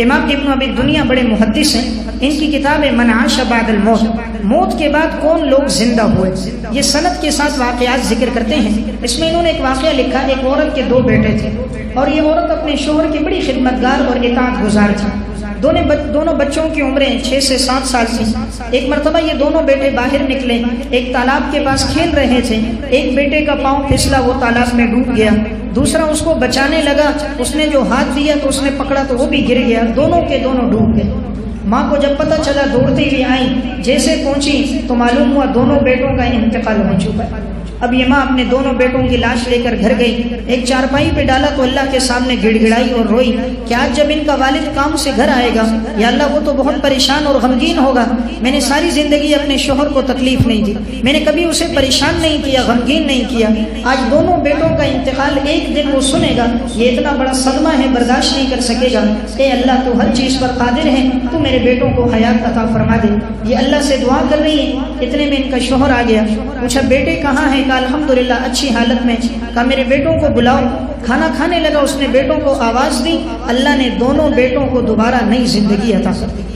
امام ابن ابی دنیا بڑے محدث ہیں، ان کی کتاب ہے من عاش بعد الموت، موت کے بعد کون لوگ زندہ ہوئے، یہ سند کے ساتھ واقعات ذکر کرتے ہیں۔ اس میں انہوں نے ایک واقعہ لکھا، ایک عورت کے 2 بیٹے تھے اور یہ عورت اپنے شوہر کی بڑی خدمتگار اور اطاعت گزار تھی۔ دونوں بچوں کی عمریں 6 سے 7 سال تھی۔ ایک مرتبہ یہ دونوں بیٹے باہر نکلے، ایک تالاب کے پاس کھیل رہے تھے، ایک بیٹے کا پاؤں پھسلا، وہ تالاب میں ڈوب گیا، دوسرا اس کو بچانے لگا، اس نے جو ہاتھ دیا تو اس نے پکڑا تو وہ بھی گر گیا، دونوں کے دونوں ڈوب گئے۔ ماں کو جب پتہ چلا دوڑتے ہوئے آئی، جیسے پہنچی تو معلوم ہوا دونوں بیٹوں کا انتقال ہو چکا ہے۔ اب یہ ماں اپنے دونوں بیٹوں کی لاش لے کر گھر گئی، ایک چارپائی پہ ڈالا تو اللہ کے سامنے گڑ گڑائی اور روئی کہ آج جب ان کا والد کام سے گھر آئے گا یا اللہ وہ تو بہت پریشان اور غمگین ہوگا، میں نے ساری زندگی اپنے شوہر کو تکلیف نہیں دی، میں نے کبھی اسے پریشان نہیں کیا، غمگین نہیں کیا، آج دونوں بیٹوں کا انتقال ایک دن وہ سنے گا، یہ اتنا بڑا صدمہ ہے، برداشت نہیں کر سکے گا۔ اے اللہ تو ہر چیز پر قادر ہے، تو میرے بیٹوں کو حیات عطا فرما دے۔ یہ اللہ سے دعا کر رہی ہے، اتنے میں ان کا شوہر آ گیا، پوچھا بیٹے کہاں ہیں؟ کہا الحمدللہ اچھی حالت میں۔ کہا میرے بیٹوں کو بلاؤ۔ کھانا کھانے لگا، اس نے بیٹوں کو آواز دی، اللہ نے دونوں بیٹوں کو دوبارہ نئی زندگی عطا کر دی۔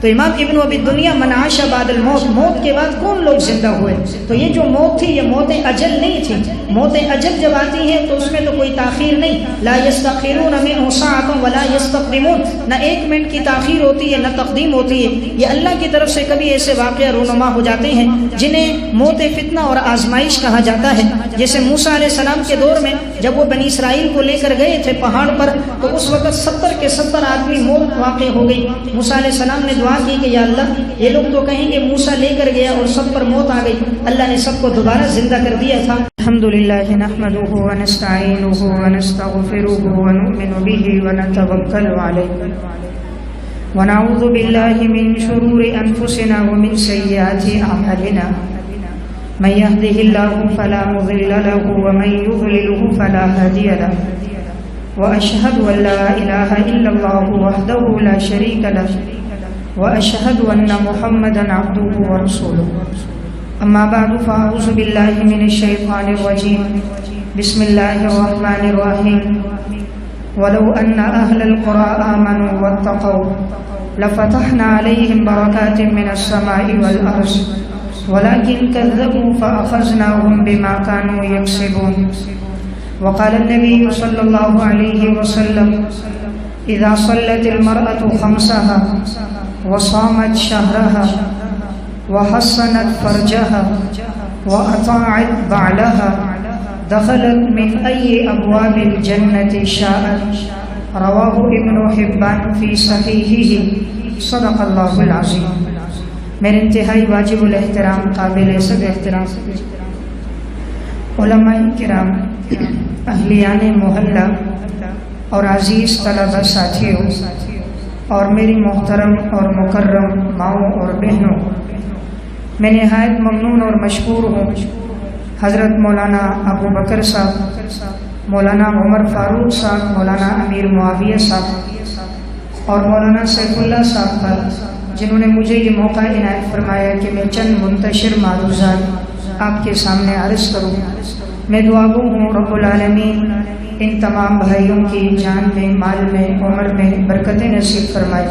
تو امام ابن ابی دنیا من عاش بعد الموت، موت کے بعد کون لوگ زندہ ہوئے؟ تو یہ جو موت تھی یہ موت اجل نہیں تھی۔ موت اجل جب آتی ہے تو اس میں تو کوئی تاخیر نہیں، لا یستاخرون منہ ساعۃ ولا یستقدمون، نہ 1 منٹ کی تاخیر ہوتی ہے نہ تقدیم ہوتی ہے۔ یہ اللہ کی طرف سے کبھی ایسے واقعہ رونما ہو جاتے ہیں جنہیں موت فتنہ اور آزمائش کہا جاتا ہے۔ جیسے موسیٰ علیہ السلام کے دور میں جب وہ بنی اسرائیل کو لے کر گئے تھے پہاڑ پر، تو اس وقت 70 کے 70 آدمی موت واقع ہو گئی۔ موسیٰ علیہ السلام نے دعا کی کہ یا اللہ یہ لوگ تو کہیں گے موسیٰ لے کر گیا اور سب پر موت آ گئی، اللہ نے سب کو دوبارہ زندہ کر دیا تھا۔ الحمدللہ نحمده ونستعینه ونستغفره ونؤمن به ونتوکل علیہ ونعوذ باللہ من شرور انفسنا ومن سیئات اعمالنا من يهده الله فلا مضل له ومن يضلله فلا هادي له واشهد ان لا اله الا الله وحده لا شريك له واشهد ان محمدا عبده ورسوله اما بعد فاعوذ بالله من الشيطان الرجيم بسم الله الرحمن الرحيم ولو ان اهل القرى امنوا واتقوا لفتحنا عليهم بركات من السماء والارض ولكن كذبوا فاخذناهم بما كانوا يكسبون وقال النبي صلى الله عليه وسلم اذا صلت المرأة خمسها وصامت شهرها وحصنت فرجها وأطاعت بعلها دخلت من أي أبواب الجنة شاءت رواه ابن حبان في صحيحه صدق الله العظيم۔ میرے انتہائی واجب الاحترام قابل سب احترام علماء کرام، اہلیان محلہ اور عزیز طلبہ ساتھیوں اور میری محترم اور مکرم ماؤں اور بہنوں، میں نہایت ممنون اور مشکور ہوں حضرت مولانا ابو بکر صاحب، مولانا عمر فاروق صاحب، مولانا امیر معاویہ صاحب اور مولانا سیف اللہ صاحب پر، جنہوں نے مجھے یہ موقع عنایت فرمایا کہ میں چند منتشر معروضات آپ کے سامنے عرض کروں۔ میں دعا گو ہوں رب العالمین ان تمام بھائیوں کی جان میں، مال میں، عمر میں برکتیں نصیب فرمائے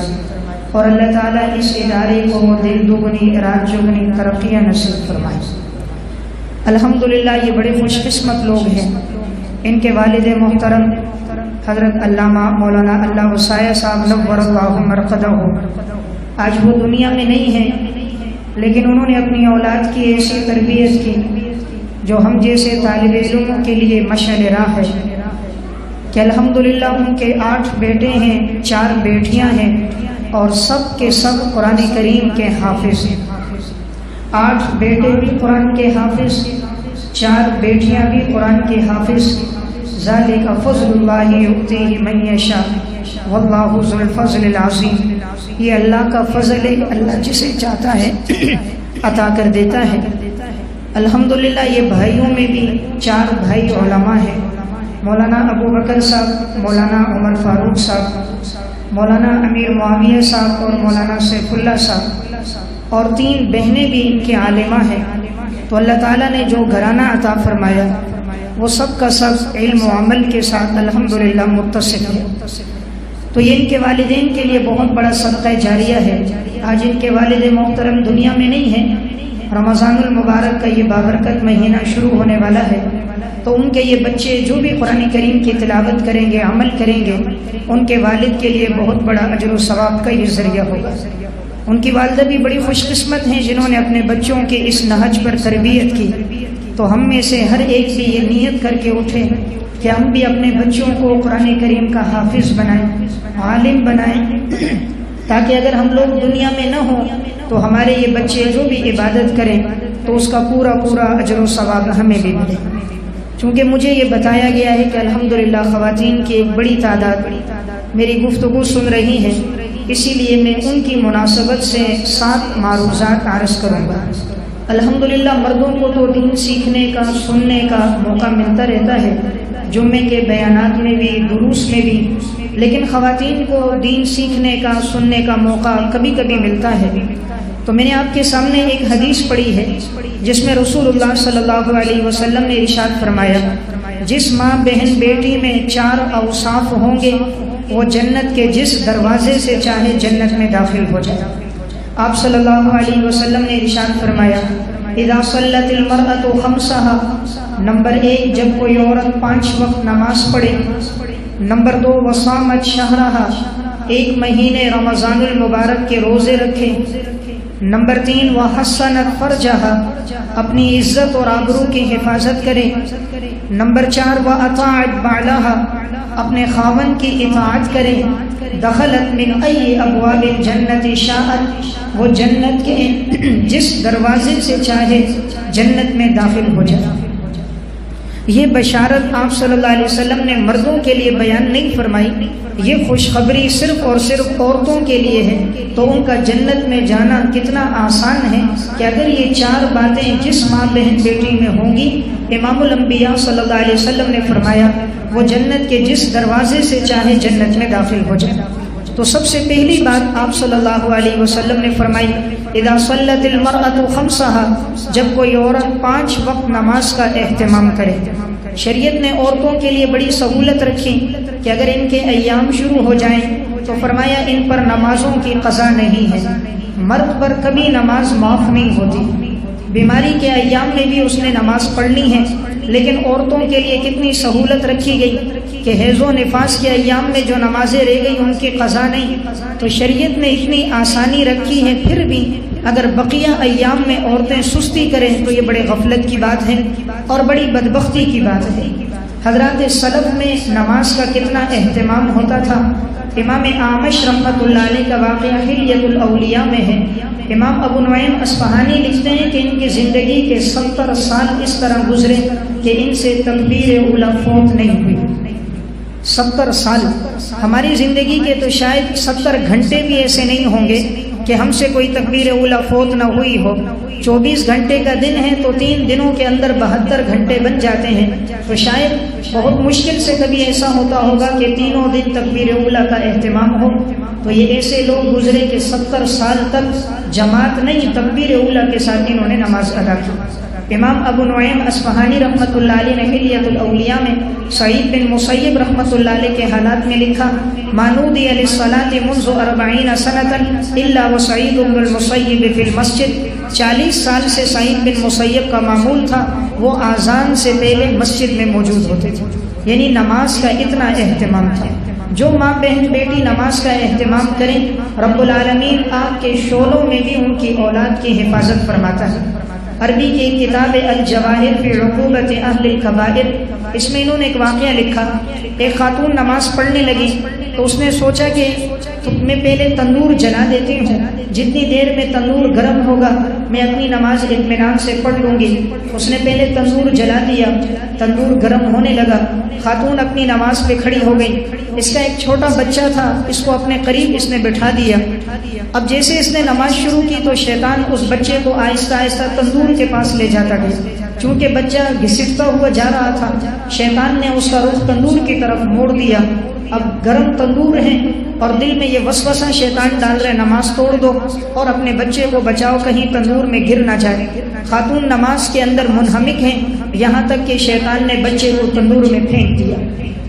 اور اللہ تعالیٰ اس ادارے کو دل دگنی رات جگنی ترقیاں نصیب فرمائے۔ الحمدللہ یہ بڑے خوش قسمت لوگ ہیں، ان کے والد محترم حضرت علامہ مولانا اللہ وسایہ صاحب نور اللہ مرقدہ آج وہ دنیا میں نہیں ہیں، لیکن انہوں نے اپنی اولاد کی ایسی تربیت کی جو ہم جیسے طالب علموں کے لیے مشعل راہ ہے کہ الحمدللہ ان کے 8 بیٹے ہیں، 4 بیٹیاں ہیں اور سب کے سب قرآن کریم کے حافظ ہیں۔ 8 بیٹے بھی قرآن کے حافظ، 4 بیٹیاں بھی قرآن کے حافظ۔ ذالک فضل اللہ یؤتیہ من یشاء واللہ ذو الفضل العظیم، یہ اللہ کا فضل ہے، اللہ جسے چاہتا ہے عطا کر دیتا ہے۔ الحمدللہ یہ بھائیوں میں بھی 4 بھائی علماء ہیں، مولانا ابو بکر صاحب، مولانا عمر فاروق صاحب، مولانا امیر معاویہ صاحب اور مولانا سیف اللہ صاحب، اور 3 بہنیں بھی ان کے عالمہ ہیں۔ تو اللہ تعالیٰ نے جو گھرانہ عطا فرمایا وہ سب کا سب علم و عمل کے ساتھ الحمدللہ متصف ہے۔ تو یہ ان کے والدین کے لیے بہت بڑا صدقہ جاریہ ہے۔ آج ان کے والد محترم دنیا میں نہیں ہیں، رمضان المبارک کا یہ بابرکت مہینہ شروع ہونے والا ہے، تو ان کے یہ بچے جو بھی قرآن کریم کی تلاوت کریں گے، عمل کریں گے، ان کے والد کے لیے بہت بڑا اجر و ثواب کا یہ ذریعہ ہوگا۔ ان کی والدہ بھی بڑی خوش قسمت ہیں جنہوں نے اپنے بچوں کے اس نہج پر تربیت کی۔ تو ہم میں سے ہر ایک بھی یہ نیت کر کے اٹھے کہ ہم بھی اپنے بچوں کو قرآن کریم کا حافظ بنائیں، عالم بنائیں، تاکہ اگر ہم لوگ دنیا میں نہ ہوں تو ہمارے یہ بچے جو بھی عبادت کریں تو اس کا پورا پورا اجر و ثواب ہمیں بھی ملے۔ چونکہ مجھے یہ بتایا گیا ہے کہ الحمدللہ خواتین کی ایک بڑی تعداد میری گفتگو سن رہی ہیں، اسی لیے میں ان کی مناسبت سے 7 معروضات عرض کروں گا۔ الحمدللہ مردوں کو تو دین سیکھنے کا، سننے کا موقع ملتا رہتا ہے، جمعے کے بیانات میں بھی، دروس میں بھی، لیکن خواتین کو دین سیکھنے کا، سننے کا موقع کبھی کبھی ملتا ہے۔ تو میں نے آپ کے سامنے ایک حدیث پڑھی ہے جس میں رسول اللہ صلی اللہ علیہ وسلم نے ارشاد فرمایا، جس ماں بہن بیٹی میں 4 اوصاف ہوں گے وہ جنت کے جس دروازے سے چاہے جنت میں داخل ہو جائے۔ آپ صلی اللہ علیہ وسلم نے ارشاد فرمایا، اذا صلت المرأة خمسها، نمبر 1 جب کوئی عورت 5 وقت نماز پڑھے، نمبر 2 وصامت شہرها، 1 مہینے رمضان المبارک کے روزے رکھے، نمبر 3 وحسنت فرجها، اپنی عزت اور آبرو کی حفاظت کرے، نمبر 4 واطاعت بعلها، اپنے خاوند کی اطاعت کرے، دخلت من ای ابواب الجنت شاءت، وہ جنت کے جس دروازے سے چاہے جنت میں داخل ہو جائے۔ یہ بشارت آپ صلی اللہ علیہ وسلم نے مردوں کے لیے بیان نہیں فرمائی، یہ خوشخبری صرف اور صرف عورتوں کے لیے ہے۔ تو ان کا جنت میں جانا کتنا آسان ہے کہ اگر یہ 4 باتیں جس ماں بہن بیٹی میں ہوں گی، امام الانبیاء صلی اللہ علیہ وسلم نے فرمایا وہ جنت کے جس دروازے سے چاہے جنت میں داخل ہو جائے۔ تو سب سے پہلی بات آپ صلی اللہ علیہ وسلم نے فرمائی، اذا صلت المرأة خمسها، جب کوئی عورت 5 وقت نماز کا اہتمام کرے۔ شریعت نے عورتوں کے لیے بڑی سہولت رکھی کہ اگر ان کے ایام شروع ہو جائیں تو فرمایا ان پر نمازوں کی قضا نہیں ہے۔ مرد پر کبھی نماز معاف نہیں ہوتی، بیماری کے ایام میں بھی اس نے نماز پڑھنی ہے، لیکن عورتوں کے لیے کتنی سہولت رکھی گئی کہ حیض و نفاس کے ایام میں جو نمازیں رہ گئی ان کی قضا نہیں۔ تو شریعت نے اتنی آسانی رکھی ہے، پھر بھی اگر بقیہ ایام میں عورتیں سستی کریں تو یہ بڑے غفلت کی بات ہے اور بڑی بدبختی کی بات ہے۔ حضرات سلف میں نماز کا کتنا اہتمام ہوتا تھا۔ امام اعمش رحمۃ اللہ علیہ کا واقعہ حلیۃ الاولیاء میں ہے۔ امام ابو نعیم اصفہانی لکھتے ہیں کہ ان کی زندگی کے 70 سال اس طرح گزرے کہ ان سے تکبیر اولی فوت نہیں ہوئی۔ 70 سال، ہماری زندگی کے تو شاید 70 گھنٹے بھی ایسے نہیں ہوں گے کہ ہم سے کوئی تکبیر اولی فوت نہ ہوئی ہو۔ 24 گھنٹے کا دن ہے تو 3 دنوں کے اندر 72 گھنٹے بن جاتے ہیں، تو شاید بہت مشکل سے کبھی ایسا ہوتا ہوگا کہ تینوں دن تکبیر اولی کا اہتمام ہو۔ تو یہ ایسے لوگ گزرے کہ 70 سال تک جماعت نہیں، تکبیر اولی کے ساتھ انہوں نے نماز ادا کی۔ امام ابو نعیم اصفہانی رحمۃ اللہ علیہ نے حلیۃ الاولیاء میں سعید بن مسیب رحمۃ اللہ علیہ کے حالات میں لکھا، مانودی للصلاۃ منذ 40 سنة الا وسعید بن المسیب فی المسجد، 40 سال سے سعید بن مسیب کا معمول تھا وہ آذان سے پہلے مسجد میں موجود ہوتے تھے۔ یعنی نماز کا اتنا اہتمام تھا۔ جو ماں بہن بیٹی نماز کا اہتمام کریں، رب العالمین آگ کے شعلوں میں بھی ان کی اولاد کی حفاظت فرماتا ہے۔ عربی کی کتاب الجواہر فی عقوبۃ اہل الکبائر، اس میں انہوں نے ایک واقعہ لکھا۔ ایک خاتون نماز پڑھنے لگی تو اس نے سوچا کہ میں پہلے تندور جلا دیتی ہوں، جتنی دیر میں تندور گرم ہوگا میں اپنی نماز اطمینان سے پڑھ لوں گی۔ اس نے پہلے تندور جلا دیا، تندور گرم ہونے لگا، خاتون اپنی نماز پہ کھڑی ہو گئی۔ اس کا ایک چھوٹا بچہ تھا، اس کو اپنے قریب اس نے بٹھا دیا۔ اب جیسے اس نے نماز شروع کی تو شیطان اس بچے کو آہستہ آہستہ تندور کے پاس لے جاتا گیا۔ چونکہ بچہ گھسٹتا ہوا جا رہا تھا، شیطان نے اس کا رخ تندور کی طرف موڑ دیا۔ اب گرم تندور ہے اور دل میں یہ وسوسہ شیطان ڈال رہے نماز توڑ دو اور اپنے بچے کو بچاؤ کہیں تندور میں گر نہ جائے۔ خاتون نماز کے اندر منہمک ہیں، یہاں تک کہ شیطان نے بچے کو تندور میں پھینک دیا۔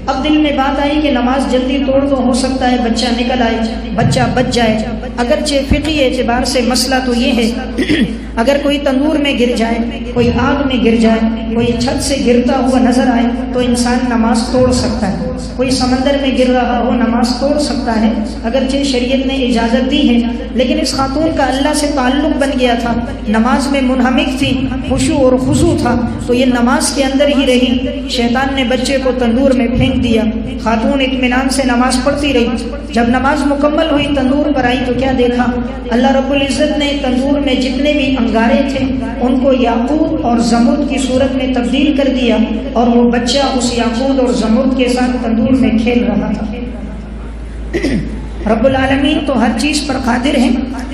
اب دل میں بات آئی کہ نماز جلدی توڑ تو ہو سکتا ہے بچہ نکل آئے، بچہ بچ جائے۔ اگرچہ فقہی اعتبار سے مسئلہ تو یہ ہے اگر کوئی تندور میں گر جائے، کوئی آگ میں گر جائے، کوئی چھت سے گرتا ہوا نظر آئے تو انسان نماز توڑ سکتا ہے، کوئی سمندر میں گر رہا ہو نماز توڑ سکتا ہے، اگرچہ شریعت نے اجازت دی ہے۔ لیکن اس خاتون کا اللہ سے تعلق بن گیا تھا، نماز میں منہمک تھی، خشوع اور خضوع تھا، تو یہ نماز کے اندر ہی رہی۔ شیطان نے بچے کو تندور میں پھینک دیا، خاتون اطمینان سے نماز پڑھتی رہی۔ جب نماز مکمل ہوئی تندور پر آئی تو کیا دیکھا؟ اللہ رب العزت نے تندور میں جتنے بھی انگارے تھے ان کو یاقوت اور زمرد کی صورت میں تبدیل کر دیا، اور وہ بچہ اس یاقوت اور زمرد کے ساتھ تندور میں کھیل رہا تھا۔ رب العالمین تو ہر چیز پر قادر ہے،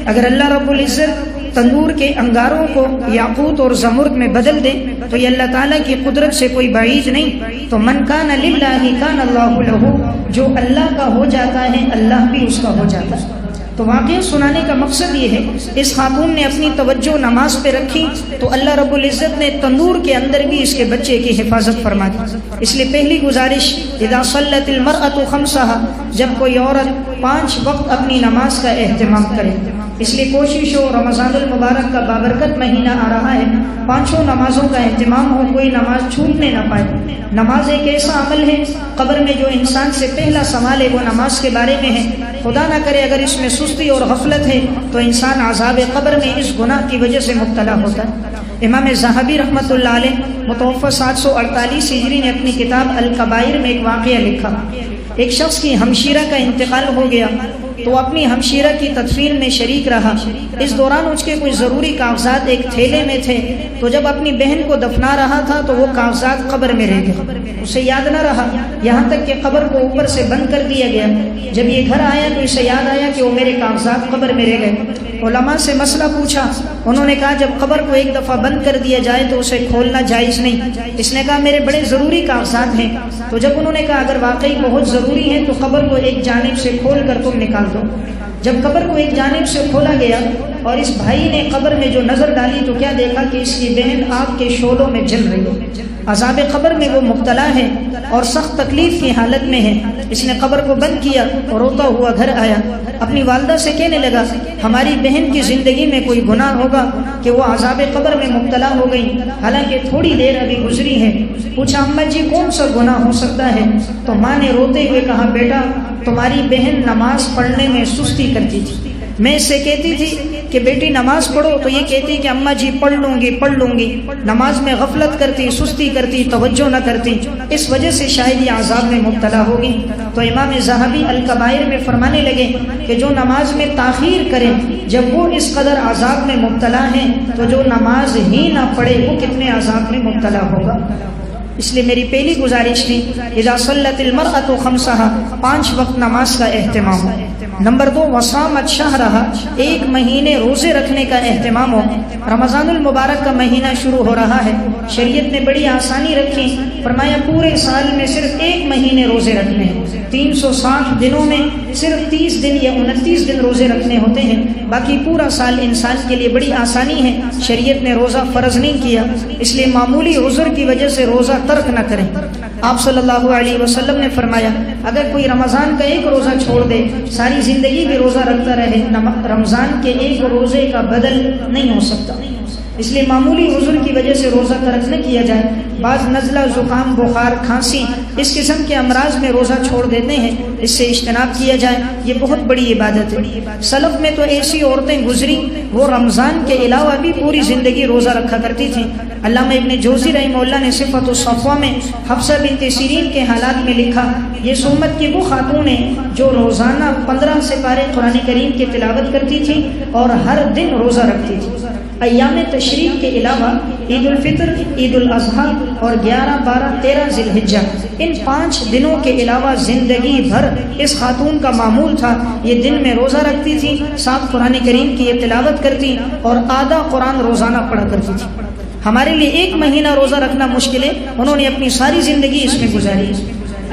اگر اللہ رب العزت تندور کے انگاروں کو یاقوت اور زمرد میں بدل دے تو یہ اللہ تعالیٰ کی قدرت سے کوئی بعید نہیں۔ تو من کان للہ کان اللہ لہ، جو اللہ کا ہو جاتا ہے اللہ بھی اس کا ہو جاتا ہے۔ تو واقعہ سنانے کا مقصد یہ ہے، اس خاتون نے اپنی توجہ نماز پہ رکھی تو اللہ رب العزت نے تندور کے اندر بھی اس کے بچے کی حفاظت فرما دی۔ اس لیے پہلی گزارش، اذا صلت المرأة خمسها، جب کوئی عورت 5 وقت اپنی نماز کا اہتمام کرے، اس لیے کوشش ہو، رمضان المبارک کا بابرکت مہینہ آ رہا ہے، 5 نمازوں کا اہتمام ہو، کوئی نماز چھوٹنے نہ پائے۔ نماز ایک ایسا عمل ہے، قبر میں جو انسان سے پہلا سوال ہے وہ نماز کے بارے میں ہے۔ خدا نہ کرے اگر اس میں سستی اور غفلت ہے تو انسان عذاب قبر میں اس گناہ کی وجہ سے مبتلا ہوتا ہے۔ امام ذہبی رحمۃ اللہ علیہ متوفی 748 ہجری نے اپنی کتاب الکبائر میں ایک واقعہ لکھا۔ ایک شخص کی ہمشیرہ کا انتقال ہو گیا تو اپنی ہمشیرہ کی تدفین میں شریک رہا۔ اس دوران اس کے کچھ ضروری کاغذات ایک تھیلے میں تھے، تو جب اپنی بہن کو دفنا رہا تھا تو وہ کاغذات قبر میں رہ گئے، اسے یاد نہ رہا، یہاں تک کہ قبر کو اوپر سے بند کر دیا گیا۔ جب یہ گھر آیا تو اسے یاد آیا کہ وہ میرے کاغذات قبر میں رہ گئے۔ علماء سے مسئلہ پوچھا، انہوں نے کہا جب قبر کو ایک دفعہ بند کر دیا جائے تو اسے کھولنا جائز نہیں۔ اس نے کہا میرے بڑے ضروری کاغذات ہیں۔ تو جب انہوں نے کہا اگر واقعی بہت ضروری ہے تو قبر کو ایک جانب سے کھول کر تم نکال دو۔ جب قبر کو ایک جانب سے کھولا گیا اور اس بھائی نے قبر میں جو نظر ڈالی تو کیا دیکھا کہ اس کی بہن آگ کے شعلوں میں جل رہی ہے، عذاب قبر میں وہ مبتلا ہے اور سخت تکلیف کی حالت میں ہے۔ اس نے قبر کو بند کیا اور روتا ہوا گھر آیا، اپنی والدہ سے کہنے لگا ہماری بہن کی زندگی میں کوئی گناہ ہوگا کہ وہ عذاب قبر میں مبتلا ہو گئی، حالانکہ تھوڑی دیر ابھی گزری ہے۔ پوچھا اماں جی کون سا گناہ ہو سکتا ہے؟ تو ماں نے روتے ہوئے کہا بیٹا تمہاری بہن نماز پڑھنے میں سستی کرتی تھی، میں اس سے کہتی تھی کہ بیٹی نماز پڑھو تو یہ کہتی کہ اماں جی پڑھ لوں گی، نماز میں غفلت کرتی، سستی کرتی، توجہ نہ کرتی، اس وجہ سے شاید یہ عذاب میں مبتلا ہوگی۔ تو امام ذہبی الکبائر میں فرمانے لگے کہ جو نماز میں تاخیر کرے جب وہ اس قدر عذاب میں مبتلا ہے تو جو نماز ہی نہ پڑھے وہ کتنے عذاب میں مبتلا ہوگا۔ اس لیے میری پہلی گزارش تھی اذا صلت المرأة خمسها، 5 وقت نماز کا اہتمام ہو۔ نمبر 2 وصامت شہرہا، 1 مہینے روزے رکھنے کا اہتمام ہو۔ رمضان المبارک کا مہینہ شروع ہو رہا ہے، شریعت نے بڑی آسانی رکھی، فرمایا پورے سال میں صرف 1 مہینے روزے رکھنے ہیں، 360 دنوں میں صرف 30 دن یا 29 دن روزے رکھنے ہوتے ہیں، باقی پورا سال انسان کے لیے بڑی آسانی ہے۔ شریعت نے روزہ فرض نہیں کیا، اس لیے معمولی عذر کی وجہ سے روزہ ترک نہ کریں۔ آپ صلی اللہ علیہ وسلم نے فرمایا اگر کوئی رمضان کا 1 روزہ چھوڑ دے ساری زندگی بھی روزہ رکھتا رہے، رمضان کے 1 روزے کا بدل نہیں ہو سکتا، اس لیے معمولی عذر کی وجہ سے روزہ ترک نہ کیا جائے۔ بعض نزلہ، زکام، بخار، کھانسی اس قسم کے امراض میں روزہ چھوڑ دیتے ہیں، اس سے اجتناب کیا جائے، یہ بہت بڑی عبادت ہے۔ سلف میں تو ایسی عورتیں گزری وہ رمضان کے علاوہ بھی پوری زندگی روزہ رکھا کرتی تھیں۔ علامہ ابن جوزی رحمہ اللہ نے صفت الصفوہ میں حفصہ بنت سیرین کے حالات میں لکھا یہ سمت کی وہ خاتون ہیں جو روزانہ 15 سپارے قرآن کریم کی تلاوت کرتی تھی اور ہر دن روزہ رکھتی تھی۔ ایام تشریق کے علاوہ عید الفطر، عید الاضحیٰ اور 11، 12، 13 ذی الحجہ ان 5 دنوں کے علاوہ زندگی بھر اس خاتون کا معمول تھا یہ دن میں روزہ رکھتی تھی، ساتھ قرآن کریم کی یہ تلاوت کرتی اور آدھا قرآن روزانہ پڑھا کرتی تھی۔ ہمارے لیے 1 مہینہ روزہ رکھنا مشکل ہے، انہوں نے اپنی ساری زندگی اس میں گزاری۔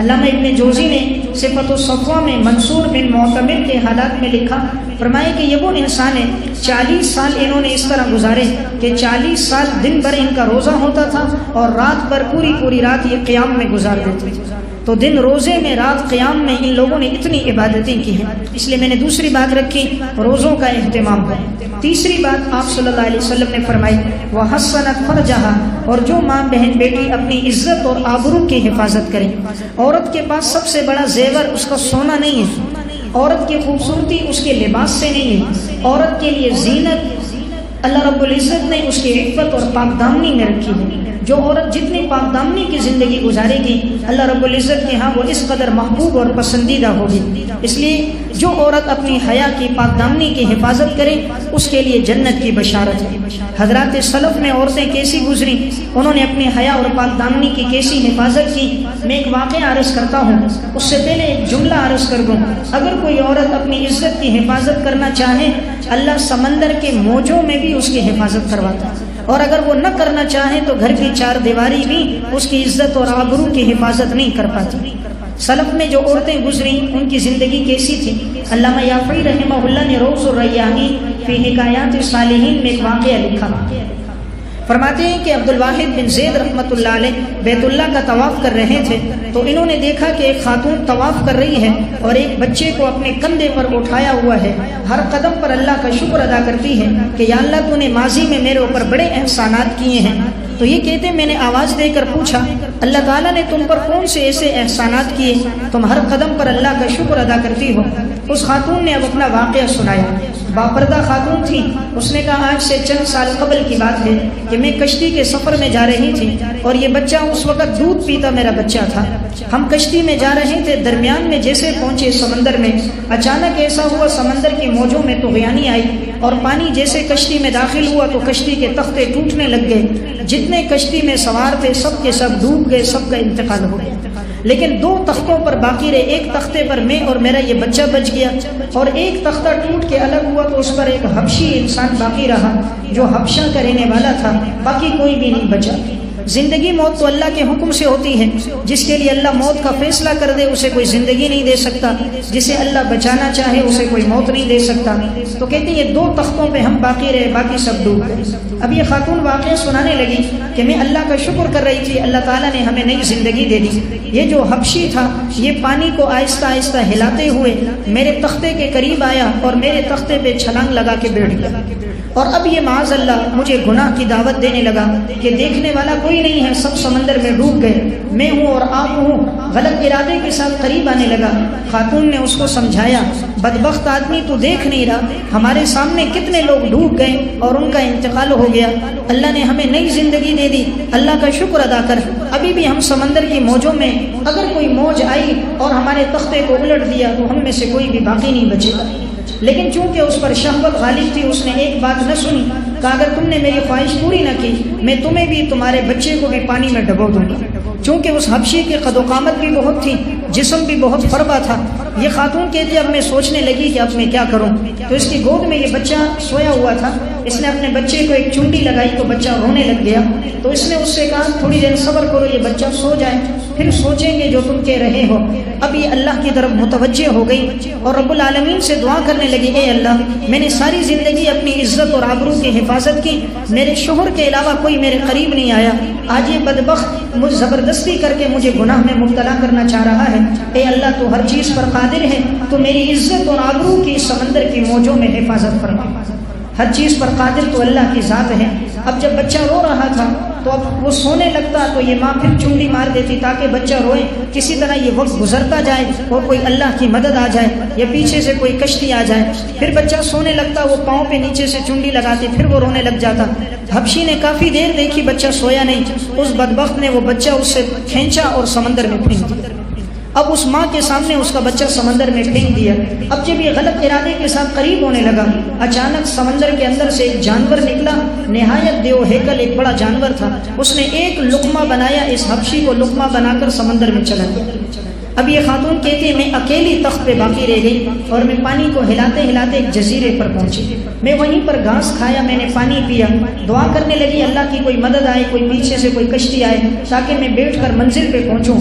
علامہ ابن جوزی نے صفت الصفوہ میں منصور بن معتمر کے حالات میں لکھا، فرمایا کہ یہ وہ انسان ہے 40 سال انہوں نے اس طرح گزارے کہ 40 سال دن بھر ان کا روزہ ہوتا تھا اور رات بھر پوری رات یہ قیام میں گزار دیتے تھے۔ تو دن روزے میں رات قیام میں ان لوگوں نے اتنی عبادتیں کی ہیں، اس لیے میں نے دوسری بات رکھی روزوں کا اہتمام ہے۔ تیسری بات آپ صلی اللہ علیہ وسلم نے فرمائی وَحَسَّنَتْ فَرْجَهَا، اور جو ماں بہن بیٹی اپنی عزت اور آبرو کی حفاظت کرے۔ عورت کے پاس سب سے بڑا زیور اس کا سونا نہیں ہے، عورت کی خوبصورتی اس کے لباس سے نہیں ہے، عورت کے لیے زینت اللہ رب العزت نے اس کی عفت اور پاک دامنی میں رکھی ہے۔ جو عورت جتنی پاک دامنی کی زندگی گزارے گی اللہ رب العزت کے ہاں وہ اس قدر محبوب اور پسندیدہ ہوگی۔ اس لیے جو عورت اپنی حیا کی پاک دامنی کی حفاظت کرے اس کے لیے جنت کی بشارت ہے۔ حضرات سلف میں عورتیں کیسی گزری، انہوں نے اپنی حیا اور پاک دامنی کی کیسی حفاظت کی۔ میں ایک واقعہ عرض کرتا ہوں، اس سے پہلے ایک جملہ عرض کر دوں۔ اگر کوئی عورت اپنی عزت کی حفاظت کرنا چاہے اللہ سمندر کے موجوں میں بھی اس کی حفاظت کرواتا ہے، اور اگر وہ نہ کرنا چاہیں تو گھر کی چار دیواری بھی اس کی عزت اور آبرو کی حفاظت نہیں کر پاتی۔ سلف میں جو عورتیں گزری ان کی زندگی کیسی تھی؟ علامہ یافعی رحمہ اللہ نے روض الریاحین فی حکایات الصالحین میں ایک واقعہ لکھا۔ فرماتے ہیں کہ عبد الواحد بن زید رحمۃ اللہ علیہ بیت اللہ کا طواف کر رہے تھے تو انہوں نے دیکھا کہ ایک خاتون طواف کر رہی ہے اور ایک بچے کو اپنے کندھے پر اٹھایا ہوا ہے، ہر قدم پر اللہ کا شکر ادا کرتی ہے کہ یا اللہ تو نے ماضی میں میرے اوپر بڑے احسانات کیے ہیں۔ تو یہ کہتے میں نے آواز دے کر پوچھا اللہ تعالیٰ نے تم پر کون سے ایسے احسانات کیے تم ہر قدم پر اللہ کا شکر ادا کرتی ہو؟ اس خاتون نے اب اپنا واقعہ سنایا۔ باپردہ خاتون تھی، اس نے کہا آج سے چند سال قبل کی بات ہے کہ میں کشتی کے سفر میں جا رہی تھی اور یہ بچہ اس وقت دودھ پیتا میرا بچہ تھا۔ ہم کشتی میں جا رہے تھے، درمیان میں جیسے پہنچے سمندر میں اچانک ایسا ہوا سمندر کی موجوں میں طغیانی آئی اور پانی جیسے کشتی میں داخل ہوا تو کشتی کے تختے ٹوٹنے لگ گئے، جتنے کشتی میں سوار تھے سب کے سب ڈوب گئے، سب کا انتقال ہو گیا، لیکن دو تختوں پر باقی رہے۔ ایک تختے پر میں اور میرا یہ بچہ بچ گیا اور ایک تختہ ٹوٹ کے الگ ہوا تو اس پر ایک حبشی انسان باقی رہا جو حبشہ کا رہنے والا تھا، باقی کوئی بھی نہیں بچا۔ زندگی موت تو اللہ کے حکم سے ہوتی ہے، جس کے لیے اللہ موت کا فیصلہ کر دے اسے کوئی زندگی نہیں دے سکتا، جسے اللہ بچانا چاہے اسے کوئی موت نہیں دے سکتا۔ تو کہتے ہیں یہ دو تختوں پہ ہم باقی رہے، باقی سب ڈوب گئے۔ اب یہ خاتون واقعہ سنانے لگی کہ میں اللہ کا شکر کر رہی تھی، اللہ تعالیٰ نے ہمیں نئی زندگی دے دی۔ یہ جو حبشی تھا یہ پانی کو آہستہ آہستہ ہلاتے ہوئے میرے تختے کے قریب آیا اور میرے تختے پہ چھلانگ لگا کے بیٹھ گیا، اور اب یہ معاذ اللہ مجھے گناہ کی دعوت دینے لگا کہ دیکھنے والا کوئی نہیں ہے، سب سمندر میں ڈوب گئے، میں ہوں اور آپ ہوں۔ غلط ارادے کے ساتھ قریب آنے لگا۔ خاتون نے اس کو سمجھایا بدبخت آدمی تو دیکھ نہیں رہا، ہمارے سامنے کتنے لوگ ڈوب گئے اور ان کا انتقال ہو گیا، اللہ نے ہمیں نئی زندگی دے دی، اللہ کا شکر ادا کر۔ ابھی بھی ہم سمندر کی موجوں میں اگر کوئی موج آئی اور ہمارے تختے کو الٹ دیا تو ہم میں سے کوئی بھی باقی نہیں بچے گا۔ لیکن چونکہ اس پر شہوت غالب تھی اس نے ایک بات نہ سنی، کہا اگر تم نے میری خواہش پوری نہ کی میں تمہیں بھی تمہارے بچے کو بھی پانی میں ڈبو دوں گا۔ چونکہ اس حبشی کی قد و قامت بھی بہت تھی، جسم بھی بہت فربا تھا، یہ خاتون کہتی اب میں سوچنے لگی کہ اب میں کیا کروں۔ تو اس کی گود میں یہ بچہ سویا ہوا تھا، اس نے اپنے بچے کو ایک چونٹی لگائی تو بچہ رونے لگ گیا۔ تو اس نے اس سے کہا تھوڑی دیر صبر کرو، یہ بچہ سو جائے پھر سوچیں گے جو تم کہہ رہے ہو۔ اب یہ اللہ کی طرف متوجہ ہو گئی اور رب العالمین سے دعا کرنے لگی اے اللہ میں نے ساری زندگی اپنی عزت اور آبرو کی حفاظت کی، میرے شوہر کے علاوہ کوئی میرے قریب نہیں آیا، آج یہ بدبخت مجھ زبردستی کر کے مجھے گناہ میں مبتلا کرنا چاہ رہا ہے، اے اللہ تو ہر چیز پر قادر ہے، تو میری عزت اور آبرو کی سمندر کی موجوں میں حفاظت فرما۔ ہر چیز پر قادر تو اللہ کی ذات ہے۔ اب جب بچہ رو رہا تھا تو اب وہ سونے لگتا تو یہ ماں پھر چونڈی مار دیتی تاکہ بچہ روئے، کسی طرح یہ وقت گزرتا جائے اور کوئی اللہ کی مدد آ جائے یا پیچھے سے کوئی کشتی آ جائے۔ پھر بچہ سونے لگتا، وہ پاؤں پہ نیچے سے چونڈی لگاتی، پھر وہ رونے لگ جاتا۔ حبشی نے کافی دیر دیکھی بچہ سویا نہیں، اس بدبخت نے وہ بچہ اس سے کھینچا اور سمندر میں پھینک دیا۔ اب اس ماں کے سامنے اس کا بچہ سمندر میں پھینک دیا۔ اب جب یہ غلط ارادے کے ساتھ قریب ہونے لگا اچانک سمندر کے اندر سے ایک جانور نکلا، نہایت دیو ہیکل ایک بڑا جانور تھا، اس نے ایک لقمہ بنایا، اس حبشی کو لقمہ بنا کر سمندر میں چلا گیا۔ اب یہ خاتون کہتی ہے میں اکیلی تخت پہ باقی رہ گئی اور میں پانی کو ہلاتے ہلاتے ایک جزیرے پر پہنچی، میں وہیں پر گھاس کھایا، میں نے پانی پیا، دعا کرنے لگی اللہ کی کوئی مدد آئے، کوئی پیچھے سے کوئی کشتی آئے تاکہ میں بیٹھ کر منزل پہ پہنچوں۔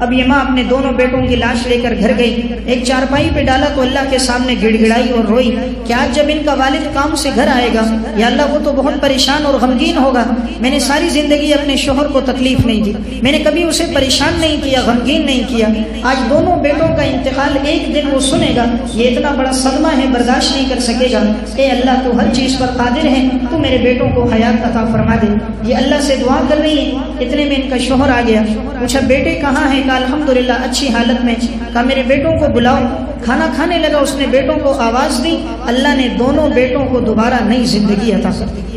اب یہ ماں اپنے دونوں بیٹوں کی لاش لے کر گھر گئی، ایک چارپائی پہ ڈالا تو اللہ کے سامنے گڑ گڑائی اور روئی کہ آج جب ان کا والد کام سے گھر آئے گا یا اللہ وہ تو بہت پریشان اور غمگین ہوگا، میں نے ساری زندگی اپنے شوہر کو تکلیف نہیں دی، میں نے کبھی اسے پریشان نہیں کیا، غمگین نہیں کیا، آج دونوں بیٹوں کا انتقال ایک دن وہ سنے گا، یہ اتنا بڑا صدمہ ہے، برداشت نہیں کر سکے گا، اے اللہ تو ہر چیز پر قادر ہے، تو میرے بیٹوں کو حیات عطا فرما دے۔ یہ اللہ سے دعا کر رہی ہے، اتنے میں ان کا شوہر آ گیا، پوچھا بیٹے کہاں ہیں؟ کہا الحمدللہ اچھی حالت میں، کہا میرے بیٹوں کو بلاؤ، کھانا کھانے لگا، اس نے بیٹوں کو آواز دی، اللہ نے دونوں بیٹوں کو دوبارہ نئی زندگی عطا کر دی۔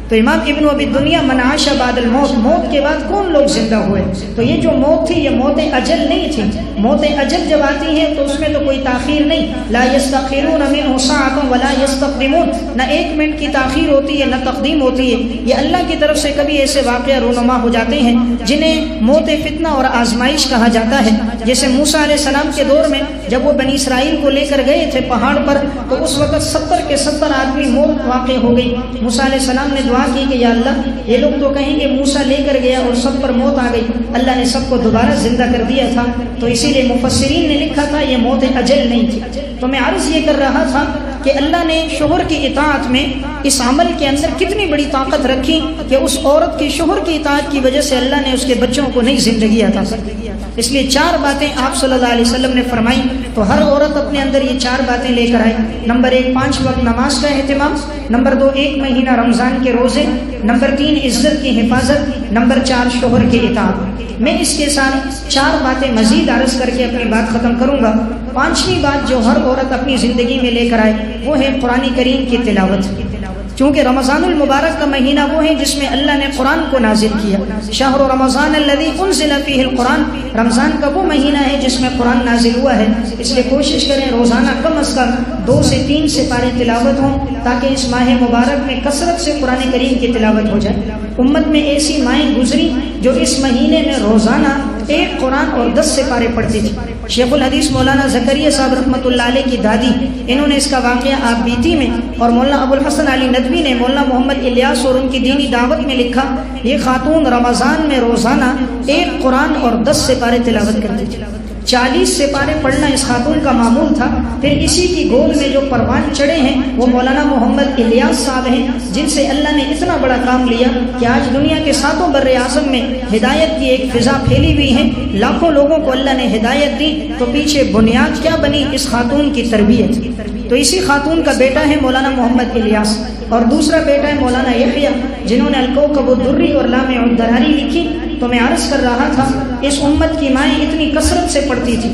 تو امام ابن ابی دنیا من عاش بعد الموت، موت کے بعد کون لوگ زندہ ہوئے؟ تو یہ جو موت تھی یہ موت اجل نہیں تھی، موت اجل جب آتی ہے تو اس میں تو کوئی تاخیر نہیں، لا یستاخرون منه ساعة ولا یستقدمون، نہ ایک منٹ کی تاخیر ہوتی ہے نہ تقدیم ہوتی ہے، یہ اللہ کی طرف سے کبھی ایسے واقعہ رونما ہو جاتے ہیں جنہیں موت فتنہ اور آزمائش کہا جاتا ہے۔ جیسے موسیٰ علیہ السلام کے دور میں جب وہ بنی اسرائیل کو لے کر گئے تھے پہاڑ پر، تو اس وقت 70 کے 70 آدمی موت واقع ہو گئی، موسیٰ علیہ السلام نے دعا کی کہ یا اللہ یہ لوگ تو کہیں گے موسیٰ لے کر گیا اور سب پر موت آ گئی، اللہ نے سب کو دوبارہ زندہ کر دیا تھا، تو اسی لیے مفسرین نے لکھا تھا یہ موت اجل نہیں تھی۔ تو میں عرض یہ کر رہا تھا کہ اللہ نے شوہر کی اطاعت میں اس عمل کے اندر کتنی بڑی طاقت رکھی کہ اس عورت کی شوہر کی اطاعت کی وجہ سے اللہ نے اس کے بچوں کو نئی زندگی عطا کر دی۔ اس لیے 4 باتیں آپ صلی اللہ علیہ وسلم نے فرمائی، تو ہر عورت اپنے اندر یہ 4 باتیں لے کر آئے۔ نمبر 1 5 وقت نماز کا اہتمام، نمبر 2 1 مہینہ رمضان کے روزے، نمبر 3 عزت کی حفاظت، نمبر 4 شوہر کی اطاعت۔ میں اس کے ساتھ 4 باتیں مزید عرض کر کے اپنی بات ختم کروں گا۔ 5ویں بات جو ہر عورت اپنی زندگی میں لے کر آئے وہ ہے قرآن کریم کی تلاوت، چونکہ رمضان المبارک کا مہینہ وہ ہے جس میں اللہ نے قرآن کو نازل کیا، شہر رمضان الذی انزل فیہ القرآن، رمضان کا وہ مہینہ ہے جس میں قرآن نازل ہوا ہے، اس لیے کوشش کریں روزانہ کم از کم 2 سے 3 سپارے تلاوت ہوں تاکہ اس ماہ مبارک میں کثرت سے قرآن کریم کی تلاوت ہو جائے۔ امت میں ایسی مائیں گزری جو اس مہینے میں روزانہ 1 قرآن اور 10 سپارے پڑھتی تھی۔ شیخ الحدیث مولانا زکریا صاحب رحمۃ اللہ علیہ کی دادی، انہوں نے اس کا واقعہ آپ بیتی میں، اور مولانا ابو الحسن علی ندوی نے مولانا محمد الیاس اور ان کی دینی دعوت میں لکھا، یہ خاتون رمضان میں روزانہ 1 قرآن اور 10 سپارے تلاوت کرتی تھی۔ 40 سپارے پڑھنا اس خاتون کا معمول تھا۔ پھر اسی کی گود میں جو پروان چڑھے ہیں وہ مولانا محمد الیاس صاحب ہیں، جن سے اللہ نے اتنا بڑا کام لیا کہ آج دنیا کے 7 بر اعظم میں ہدایت کی ایک فضا پھیلی ہوئی ہے، لاکھوں لوگوں کو اللہ نے ہدایت دی، تو پیچھے بنیاد کیا بنی؟ اس خاتون کی تربیت۔ تو اسی خاتون کا بیٹا ہے مولانا محمد الیاس، اور دوسرا بیٹا ہے مولانا یحییٰ، جنہوں نے الکوکب الدری اور لامع الدراری لکھی۔ تو میں عرض کر رہا تھا اس امت کی مائیں اتنی کثرت سے پڑھتی تھی۔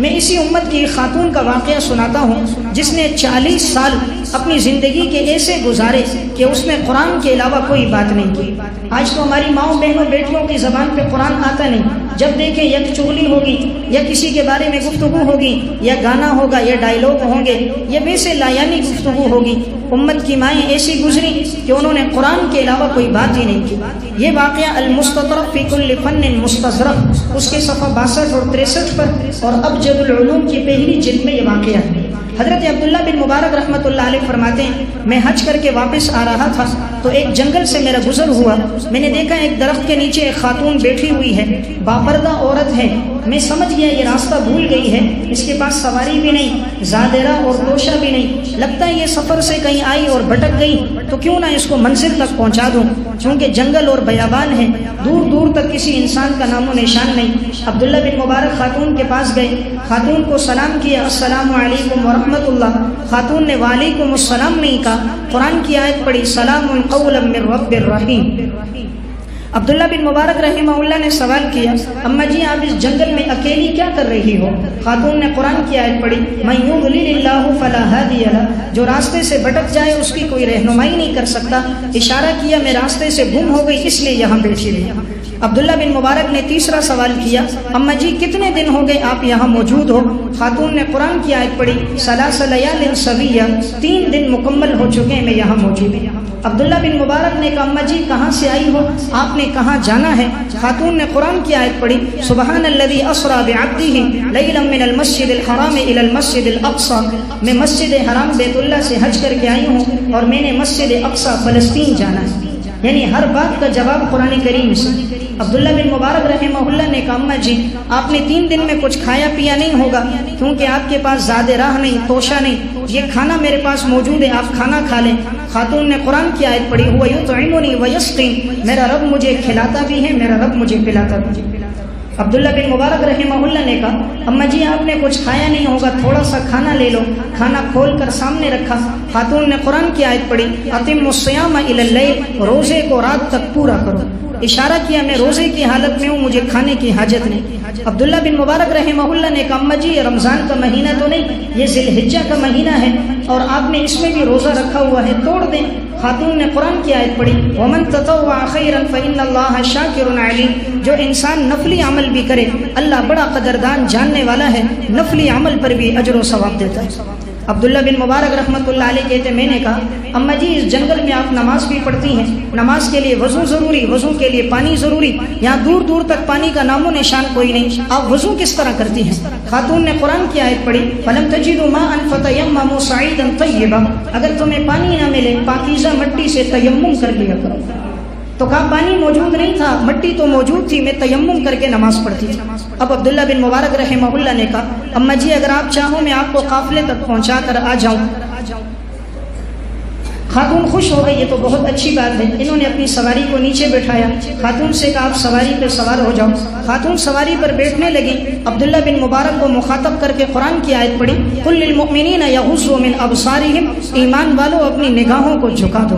میں اسی امت کی خاتون کا واقعہ سناتا ہوں جس نے 40 سال اپنی زندگی کے ایسے گزارے کہ اس نے قرآن کے علاوہ کوئی بات نہیں کی۔ آج تو ہماری ماؤں بہنوں بیٹیوں کی زبان پہ قرآن آتا نہیں، جب دیکھیں یا چغلی ہوگی یا کسی کے بارے میں گفتگو ہوگی یا گانا ہوگا یا ڈائیلاگ ہوں گے یا ویسے لایانی گفتگو ہوگی۔ امت کی مائیں ایسی گزری کہ انہوں نے قرآن کے علاوہ کوئی بات ہی نہیں کی۔ یہ واقعہ المستطرف فی کل فن مستظرف، اس کے صفحہ 62 اور 63 پر، اور ابجد العلوم کی پہلی جلد میں یہ واقعہ ہے۔ حضرت عبداللہ بن مبارک رحمۃ اللہ علیہ فرماتے ہیں، میں حج کر کے واپس آ رہا تھا تو ایک جنگل سے میرا گزر ہوا، میں نے دیکھا ایک درخت کے نیچے ایک خاتون بیٹھی ہوئی ہے، باپردہ عورت ہے، میں سمجھ گیا یہ راستہ بھول گئی ہے، اس کے پاس سواری بھی نہیں، زادرہ اور توشہ بھی نہیں، لگتا ہے یہ سفر سے کہیں آئی اور بھٹک گئی، تو کیوں نہ اس کو منزل تک پہنچا دوں، چونکہ جنگل اور بیابان ہے، دور دور تک کسی انسان کا نام و نشان نہیں۔ عبداللہ بن مبارک خاتون کے پاس گئے، خاتون کو سلام کیا، السلام علیکم ورحمۃ اللہ، خاتون نے وعلیکم السلام نہیں کہا، قرآن کی آیت پڑھی، سلام قولا من رب الرحیم۔ عبداللہ بن مبارک رحمہ اللہ نے سوال کیا، اماں جی آپ اس جنگل میں اکیلی کیا کر رہی ہو؟ خاتون نے قرآن کی آیت پڑھی، من یضلل اللہ فلا ہادی لہ، جو راستے سے بھٹک جائے اس کی کوئی رہنمائی نہیں کر سکتا، اشارہ کیا میں راستے سے گم ہو گئی اس لیے یہاں بیٹھی ہوئی۔ عبداللہ بن مبارک نے تیسرا سوال کیا، اماں جی کتنے دن ہو گئے آپ یہاں موجود ہو؟ خاتون نے قرآن کی آیت پڑھی، ثلاث لیال سویہ، 3 دن مکمل ہو چکے ہیں میں یہاں موجود ہوں۔ عبداللہ بن مبارک نے کہا، اماں جی کہاں سے آئی ہو؟ آپ نے کہاں جانا ہے؟ خاتون نے قرآن کی آیت پڑھی، سبحان الذی اسری بعبدہ لیلا من المسجد الحرام الی المسجد الاقصی، میں مسجد حرام بیت اللہ سے حج کر کے آئی ہوں اور میں نے مسجد اقصی فلسطین جانا ہے۔ یعنی ہر بات کا جواب قرآن کریم سے۔ عبداللہ بن مبارک رحمہ اللہ نے کہا اماں جی آپ نے 3 دن میں کچھ کھایا پیا نہیں ہوگا کیونکہ آپ کے پاس زاد راہ نہیں، توشہ نہیں، یہ کھانا میرے پاس موجود ہے، آپ کھانا کھا لیں۔ خاتون نے قرآن کی آیت پڑھی ہوا یطعمنی ویسقین، میرا رب مجھے کھلاتا بھی ہے، میرا رب مجھے پلاتا بھی ہے۔ عبداللہ بن مبارک رحمہ اللہ نے کہا اماں جی آپ نے کچھ کھایا نہیں ہوگا، تھوڑا سا کھانا لے لو۔ کھانا کھول کر سامنے رکھا، خاتون نے قرآن کی آیت پڑھی اتموا الصیام الی اللیل، روزے کو رات تک پورا کرو۔ اشارہ کیا میں روزے کی حالت میں ہوں، مجھے کھانے کی حاجت نہیں۔ عبداللہ بن مبارک رحمہ اللہ نے کہا اماں جی یہ رمضان کا مہینہ تو نہیں، یہ ذی الحجہ کا مہینہ ہے اور آپ نے اس میں بھی روزہ رکھا ہوا ہے، توڑ دیں۔ خاتون نے قرآن کی آیت پڑھی ومن تطوع خیرا فإن اللہ شاکر علیم، جو انسان نفلی عمل بھی کرے اللہ بڑا قدردان جاننے والا ہے، نفلی عمل پر بھی اجر و ثواب دیتا ہے۔ عبداللہ بن مبارک رحمۃ اللہ علیہ کہتے میں نے کہا اماں جی اس جنگل میں آپ نماز بھی پڑھتی ہیں، نماز کے لیے وضو ضروری، وضو کے لیے پانی ضروری، یہاں دور دور تک پانی کا نام و نشان کوئی نہیں، آپ وضو کس طرح کرتی ہیں؟ خاتون نے قرآن کی آیت پڑھی فلم تجدوا ماء فتیمموا صعیدا طیبا، اگر تمہیں پانی نہ ملے پاکیزہ مٹی سے تیمم کر لیا کرو۔ تو کہا پانی موجود نہیں تھا، مٹی تو موجود تھی، میں تیمم کر کے نماز پڑھتی تھی۔ اب عبداللہ بن مبارک رحمہ اللہ نے کہا اماں جی اگر آپ چاہو میں آپ کو قافلے تک پہنچا کر آ جاؤں۔ خاتون خوش ہو گئی، یہ تو بہت اچھی بات ہے۔ انہوں نے اپنی سواری کو نیچے بٹھایا، خاتون سے کہا آپ سواری پر سوار ہو جاؤ۔ خاتون سواری پر بیٹھنے لگی، عبداللہ بن مبارک کو مخاطب کر کے قرآن کی آیت پڑھی قل للمؤمنین یغضوا من ابصارہم، ایمان والو اپنی نگاہوں کو جھکا دو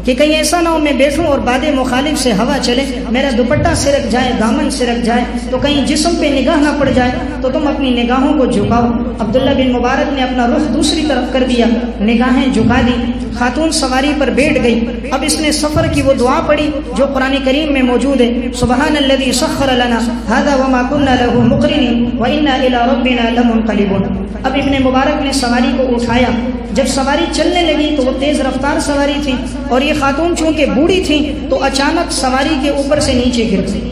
کہ کہیں ایسا نہ ہو میں بیٹھوں اور باد مخالف سے ہوا چلے، میرا دوپٹہ سرک جائے، دامن سرک جائے تو کہیں جسم پہ نگاہ نہ پڑ جائے، تو تم اپنی نگاہوں کو جھکاؤ۔ عبداللہ بن مبارک نے اپنا رخ دوسری طرف کر دیا، نگاہیں جھکا دی، خاتون سواری پر بیٹھ گئی۔ اب اس نے سفر کی وہ دعا پڑھی جو قرآن کریم میں موجود ہے سبحان الذی سخر لنا ھذا وما كنا له مقرنین وانا الی ربنا لمنقلبون۔ اب ابن مبارک نے سواری کو اٹھایا، جب سواری چلنے لگی تو وہ تیز رفتار سواری تھی اور یہ خاتون چونکہ بوڑھی تھی تو اچانک سواری کے اوپر سے نیچے گر گئی۔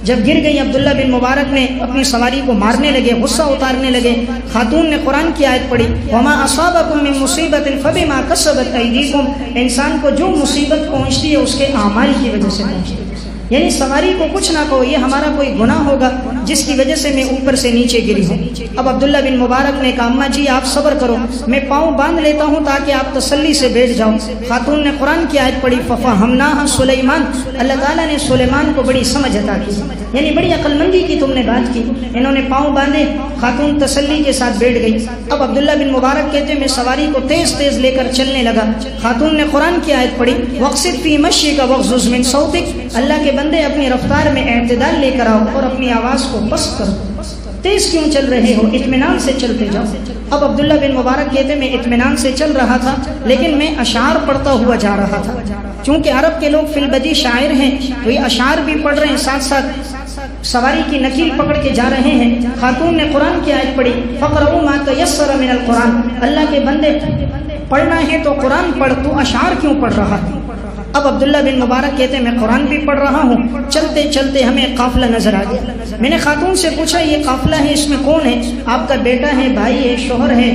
جب گر گئی عبداللہ بن مبارک نے اپنی سواری کو مارنے لگے، غصہ اتارنے لگے۔ خاتون نے قرآن کی آیت پڑھی وما اصابکم من مصیبت فبما کسبت ایدیکم، انسان کو جو مصیبت پہنچتی ہے اس کے اعمال کی وجہ سے پہنچتی ہے، یعنی سواری کو کچھ نہ کہو یہ ہمارا کوئی گناہ ہوگا جس کی وجہ سے میں اوپر سے نیچے گری ہوں۔ اب عبداللہ بن مبارک نے کہا اماں جی آپ صبر کرو، میں پاؤں باندھ لیتا ہوں تاکہ آپ تسلی سے بیٹھ جاؤ۔ خاتون نے قرآن کی آیت پڑھی ففہمناہا سلیمان، اللہ تعالیٰ نے سلیمان کو بڑی سمجھ عطا کی، یعنی بڑی عقل مندی کی تم نے بات کی۔ انہوں نے پاؤں باندھے، خاتون تسلی کے ساتھ بیٹھ گئی۔ اب عبداللہ بن مبارک کہتے میں سواری کو تیز تیز لے کر چلنے لگا۔ خاتون نے قرآن کی آیت پڑھی وقصد فی مشیک واغضض من صوتک، اللہ کے بندے اپنی رفتار میں اعتدال لے کر آؤ اور اپنی آواز کو پست کرو، تیز کیوں چل رہے ہو، اطمینان سے چلتے جاؤ۔ اب عبداللہ بن مبارک کہتے میں اطمینان سے چل رہا تھا لیکن میں اشعار پڑھتا ہوا جا رہا تھا، چونکہ عرب کے لوگ فی البدی شاعر ہیں تو یہ اشعار بھی پڑھ رہے ہیں، ساتھ ساتھ سواری کی نکیل پکڑ کے جا رہے ہیں۔ خاتون نے قرآن کی آیت پڑھی فقرؤوا ما تیسر من القرآن، اللہ کے بندے پڑھنا ہے تو قرآن پڑھ، تو اشعار کیوں پڑھ رہا ہے؟ اب عبداللہ بن مبارک کہتے ہیں میں قرآن بھی پڑھ رہا ہوں، چلتے چلتے ہمیں قافلہ نظر آ گیا۔ میں نے خاتون سے پوچھا یہ قافلہ ہے، اس میں کون ہے؟ آپ کا بیٹا ہے، بھائی ہے، شوہر ہے،